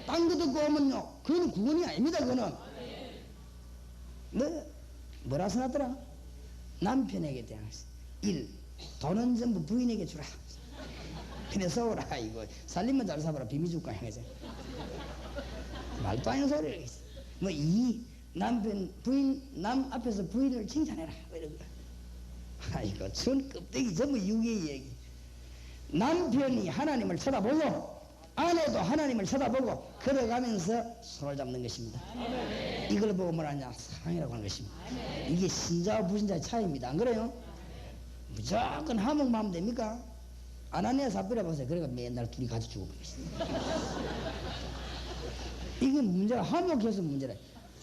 딴 거 듣고 오면요. 그건 구원이 아닙니다. 그거는. 뭐라 써놨더라? 남편에게 대한 1. 돈은 전부 부인에게 주라. 그래 써오라. 이거 살림만 잘 사봐라. 비밀 줄까 해서 말도 안 되는 소리를 했어. 뭐 2. 남편 부인 남 앞에서 부인을 칭찬해라. 이런 거. 아이고 전 껍데기 전부 유괴 얘기. 남편이 하나님을 쳐다보고 아내도 하나님을 쳐다보고 걸어가면서 손을 잡는 것입니다. 이걸 보고 뭐라냐? 사랑이라고 하는 것입니다. 이게 신자와 불신자의 차이입니다. 안 그래요? 무조건 화목만 하면 됩니까? 아나니아 삽비라 보세요. 그러니까 맨날 둘이 같이 죽어버린 것입니다. 이건 문제가 화목해서 문제라.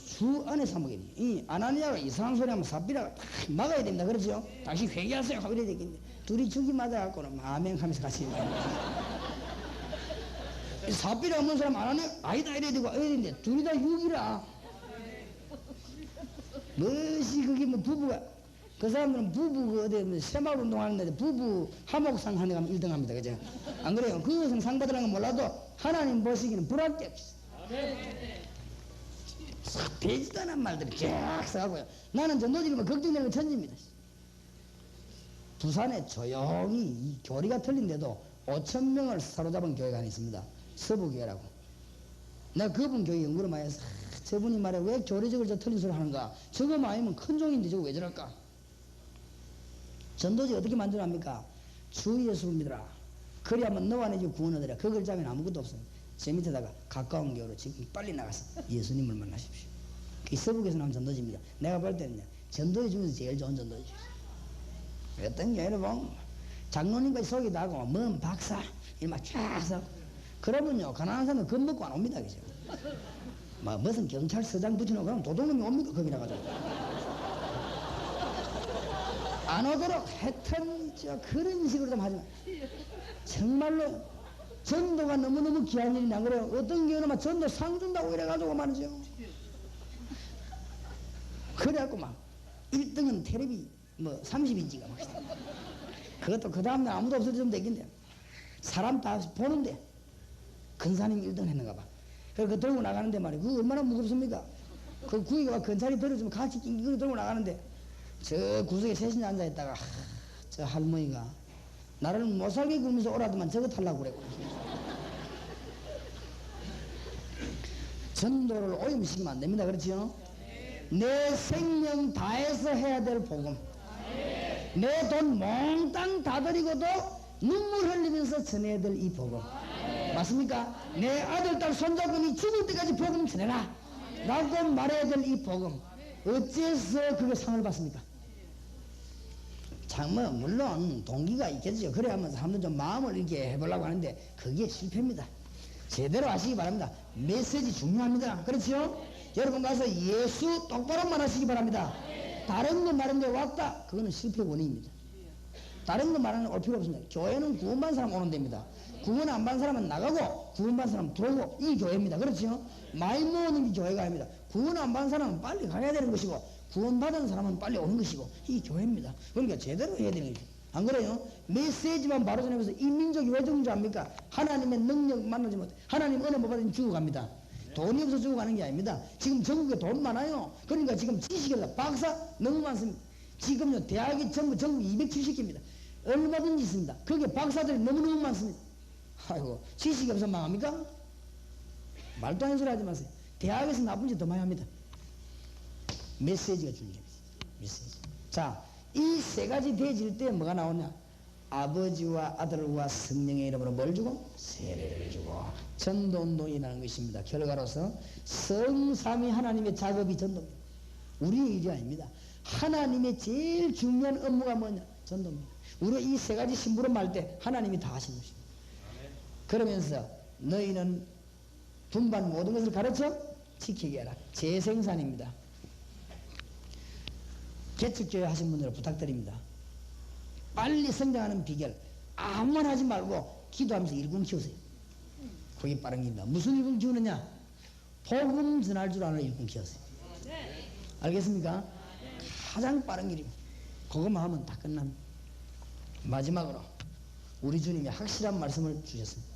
주 안에 사목이니 이 아나니아가 이상한 소리 하면 삽비라가 딱 막아야 됩니다. 그렇죠? 당신 회개하세요 하고 이래야 되겠는데 둘이 죽이 맞아갖고는 아멘 하면서 같이 삽비라 없는 사람 아나니아 아니다 이래야 되고 이래야 되는데 둘이 다 육이라 무엇이 그게 뭐 부부가 그 사람들은 부부 어디 새마을 운동하는데 부부 화목상 하는 거 1등 합니다. 그죠? 안 그래요? 그것은 상 받으라는 건 몰라도 하나님 보시기는 불합격. 싹 되지도 않은 말들이 쫙 써가고요. 나는 전도지면 걱정되는 건 천지입니다. 부산에 조용히 이 교리가 틀린데도 5,000명을 사로잡은 교회가 하나 있습니다. 서부교회라고. 내가 그분 교회 연구를 많이 해서 저분이 말해 왜 교리적으로 저 틀린 소리 하는가. 저거만 아니면 큰 종인데 저거 왜 저럴까. 전도지 어떻게 만들어합니까? 주 예수를 믿어라. 그래야만 너와 내 집 구원 얻으라. 그 글자면 아무것도 없어요. 제 밑에다가 가까운 교회로 지금 빨리 나가서 예수님을 만나십시오. 이 서북에서 나온 전도지입니다. 내가 볼 때는요, 전도지 중에서 제일 좋은 전도지. 어떤 교회를 보면 장로님까지 속이 나고 먼 박사 이막 쫙 서 그러면요 가난한 사람은 겁먹고 안 옵니다. 그죠? 막 무슨 경찰서장 붙여놓고 그러면 도둑놈이 옵니까? 거기 나가지고 안 오도록 하여튼 그런 식으로 좀 하지 마. 정말로 전도가 너무너무 귀한 일이냐. 안 그래요? 어떤 교회는 막 전도 상 준다고 이래가지고 말이죠. 그래갖고 막 1등은 테레비 뭐 30인치가 막 그것도 그 다음날 아무도 없어지면 되겠네. 사람 다 보는데 근사님 1등 했는가 봐. 그래서 그 들고 나가는데 말이야. 그거 얼마나 무겁습니까? 그 구이가 근사리 들어주면 같이 낑낑 들고 나가는데 저 구석에 셋이 앉아있다가 저 할머니가 나를 못살게 굴면서 오라더만 저거 타려고 그랬고. 전도를 오염시키면 안 됩니다. 그렇죠? 내 생명 다해서 해야 될 복음. 내 돈 몽땅 다 드리고도 눈물 흘리면서 전해야 될 이 복음. 맞습니까? 내 아들, 딸, 손자분이 죽을 때까지 복음 전해라 라고 말해야 될 이 복음. 어째서 그게 상을 받습니까? 참, 물론 동기가 있겠죠. 그래야 하면 사람들 좀 마음을 이렇게 해보려고 하는데 그게 실패입니다. 제대로 하시기 바랍니다. 메시지 중요합니다. 그렇죠? 여러분 가서 예수 똑바로 말하시기 바랍니다. 다른 거 말하는데 왔다, 그거는 실패 원인입니다. 다른 거 말하는 올 필요 없습니다. 교회는 구원받은 사람 오는 데입니다. 구원 안 받은 사람은 나가고 구원받은 사람은 들어오고, 이 교회입니다. 그렇죠? 많이 모으는 게 교회가 아닙니다. 구원 안 받은 사람은 빨리 가야 되는 것이고 구원받은 사람은 빨리 오는 것이고, 이 교회입니다. 그러니까 제대로 해야 되는 거죠. 안 그래요? 메시지만 바로 전하면서 이 민족이 왜 죽은 줄 압니까? 하나님의 능력 만나지 못해. 하나님 은혜 못 받으면 죽어갑니다. 돈이 없어서 죽어가는 게 아닙니다. 지금 전국에 돈 많아요. 그러니까 지금 지식에서 박사 너무 많습니다. 지금요 대학이 전국 270개입니다. 얼마든지 있습니다. 거기에 박사들이 너무너무 많습니다. 아이고, 지식이 없어 망합니까? 말도 안 되는 소리 하지 마세요. 대학에서 나쁜 짓 더 많이 합니다. 메시지가 중요합니다. 메시지. 자, 이 세 가지 되어질 때 뭐가 나오냐? 아버지와 아들과 성령의 이름으로 뭘 주고? 세례를 주고. 전도운동이라는 것입니다. 결과로서 성삼위 하나님의 작업이 전도입니다. 우리의 일이 아닙니다. 하나님의 제일 중요한 업무가 뭐냐? 전도입니다. 우리가 이 세 가지 심부름 할 때 하나님이 다 하신 것입니다. 그러면서 너희는 분반 모든 것을 가르쳐 지키게 하라. 재생산입니다. 개척교회 하신 분들 부탁드립니다. 빨리 성장하는 비결 아무나 하지 말고 기도하면서 일꾼 키우세요. 그게 빠른 길입니다. 무슨 일꾼 키우느냐? 복음 전할 줄 아는 일꾼 키우세요. 알겠습니까? 가장 빠른 길입니다. 그것만 하면 다 끝납니다. 마지막으로 우리 주님이 확실한 말씀을 주셨습니다.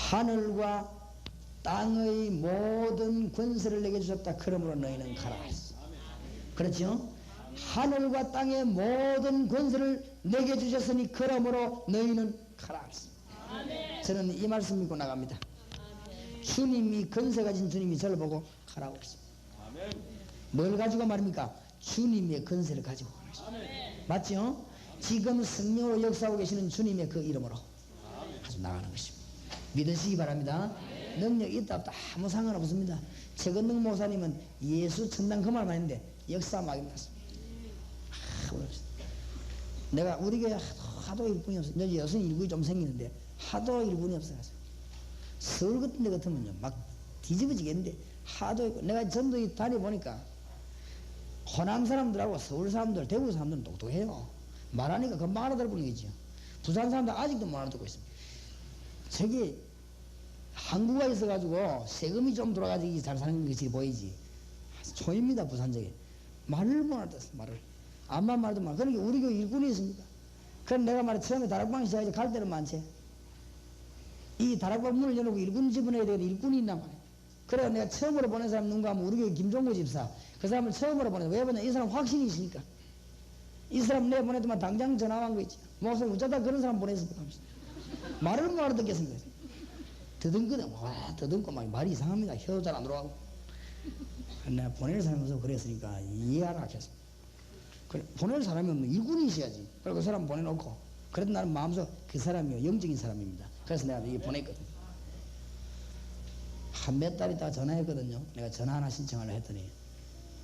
하늘과 땅의 모든 권세를 내게 주셨다. 그러므로 너희는 가라. 그렇죠? 하늘과 땅의 모든 권세를 내게 주셨으니 그러므로 너희는 가라. 저는 이 말씀 믿고 나갑니다. 주님이 권세 가진 주님이 저를 보고 가라고 했습니다. 뭘 가지고 말입니까? 주님의 권세를 가지고 맞죠? 지금 성령으로 역사하고 계시는 주님의 그 이름으로 아주 나가는 것입니다. 믿으시기 바랍니다. 능력이 있다 없다 아무 상관없습니다. 최건능 목사님은 예수 천당 그 말만 했는데 역사 막이 났습니다. 내가 우리 교회 하도 일꾼이 없어요. 이제 여성 일꾼이 좀 생기는데 하도 일꾼이 없어가지고 서울 같은 데 같으면요 막 뒤집어지겠는데 하도 있고, 내가 전도 다녀보니까 호남 사람들하고 서울 사람들, 대구 사람들은 똑똑해요. 말하니까 금방 알아들어보는 거지요. 부산 사람들 아직도 못 알아듣고 있습니다. 저기 항구가 있어가지고 세금이 좀 돌아가지고 잘 사는 것이 보이지. 초입니다, 부산 쪽에. 말을 못 알아듣어, 말을. 암만 말도 말. 그러니까 우리 교회 일꾼이 있습니까? 그럼 내가 말해 처음에 다락방 시작해서 갈 때는 많지. 이 다락방 문을 열어놓고 일꾼 집어넣어야 되거든. 일꾼이 있단 말이야. 그래 내가 처음으로 보낸 사람 누군가 하면 우리 교회 김종구 집사. 그 사람을 처음으로 보내. 왜 보내? 이 사람 확신이 있으니까. 이 사람 내가 보내더만 당장 전화 온 거 있지. 목사님 어쩌다 그런 사람 보냈습니까? 말을 못 알아듣겠습니까? 더듬거든. 와 더듬고 막 말이 이상합니다. 혀도 잘 안 들어가고. 내가 보낼 사람이 없어서 그랬으니까 이해하라 했습니다. 그래, 보낼 사람이 없는 일꾼이 있어야지. 그래서 그 사람 보내놓고 그래도 나는 마음속 그 사람이요 영적인 사람입니다. 그래서 내가 이게 보냈거든. 한 몇 달 있다가 전화했거든요. 내가 전화 하나 신청하려 했더니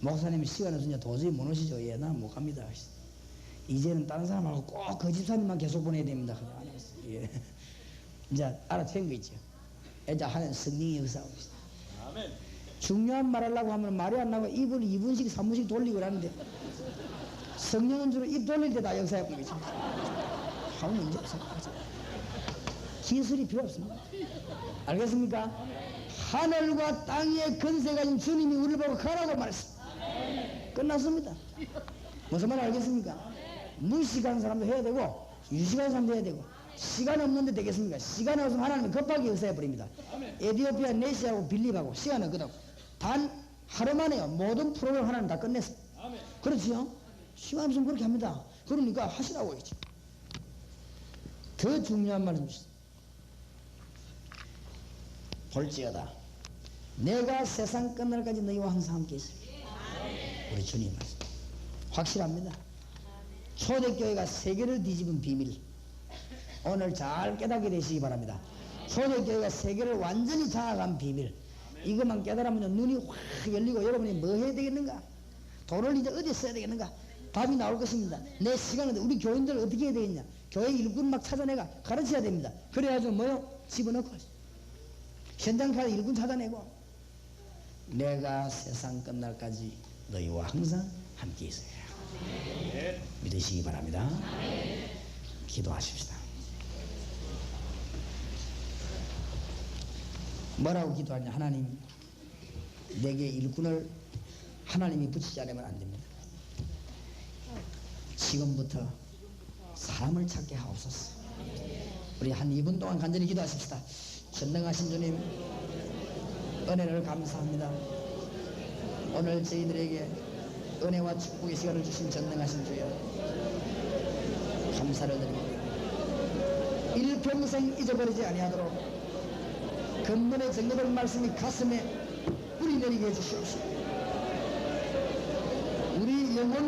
목사님이 시간 없으니까 도저히 못 오시죠. 예, 나는 못 갑니다. 이제는 다른 사람하고 꼭 그 집사님만 계속 보내야 됩니다. 안 했어. 예. 이제 알아챈 거 있죠. 이제 하는 성령의 역사하고 있어. 아멘. 중요한 말 하려고 하면 말이 안 나고 입을 2분씩 3분씩 돌리고 그러는데 성령은 주로 입 돌릴 때 다 역사해 보겠지. 아무 문제 없어. 기술이 필요 없습니다. 알겠습니까? 하늘과 땅의 건세 가진 주님이 우리를 보고 가라고 말했습니다. 끝났습니다. 무슨 말 알겠습니까? 무식한 사람도 해야 되고 유식한 사람도 해야 되고 시간 없는데 되겠습니까? 시간 없으면 하나님이 급하게 역사해 버립니다. 에티오피아 네시하고 빌립하고 시간 없거든. 단 하루 만에요. 모든 프로그램 하나님 다 끝냈어. 그렇지요? 시간 없으면 그렇게 합니다. 그러니까 하시라고 했지. 더 중요한 말씀 주시죠. 볼지어다 내가 세상 끝날까지 너희와 항상 함께 있으리. 우리 주님 말씀 확실합니다. 초대교회가 세계를 뒤집은 비밀 오늘 잘 깨닫게 되시기 바랍니다. 초대교회가 세계를 완전히 장악한 비밀 이것만 깨달으면 눈이 확 열리고 여러분이 뭐 해야 되겠는가? 돈을 이제 어디 써야 되겠는가? 답이 나올 것입니다. 내 시간은 우리 교인들 어떻게 해야 되겠냐? 교회 일꾼 막 찾아내가 가르쳐야 됩니다. 그래가지고 뭐요? 집어넣고 현장 가서 일꾼 찾아내고 내가 세상 끝날까지 너희와 항상 함께 있어요. 믿으시기 바랍니다. 기도하십시다. 뭐라고 기도하냐? 하나님 내게 일꾼을 하나님이 붙이지 않으면 안 됩니다. 지금부터 사람을 찾게 하옵소서. 우리 한 2분 동안 간절히 기도하십시다. 전능하신 주님 은혜를 감사합니다. 오늘 저희들에게 은혜와 축복의 시간을 주신 전능하신 주여 감사를 드립니다. 일평생 잊어버리지 아니하도록 근본의 정답의 말씀이 가슴에 뿌리 내리게 해주시옵소서. 우리 영혼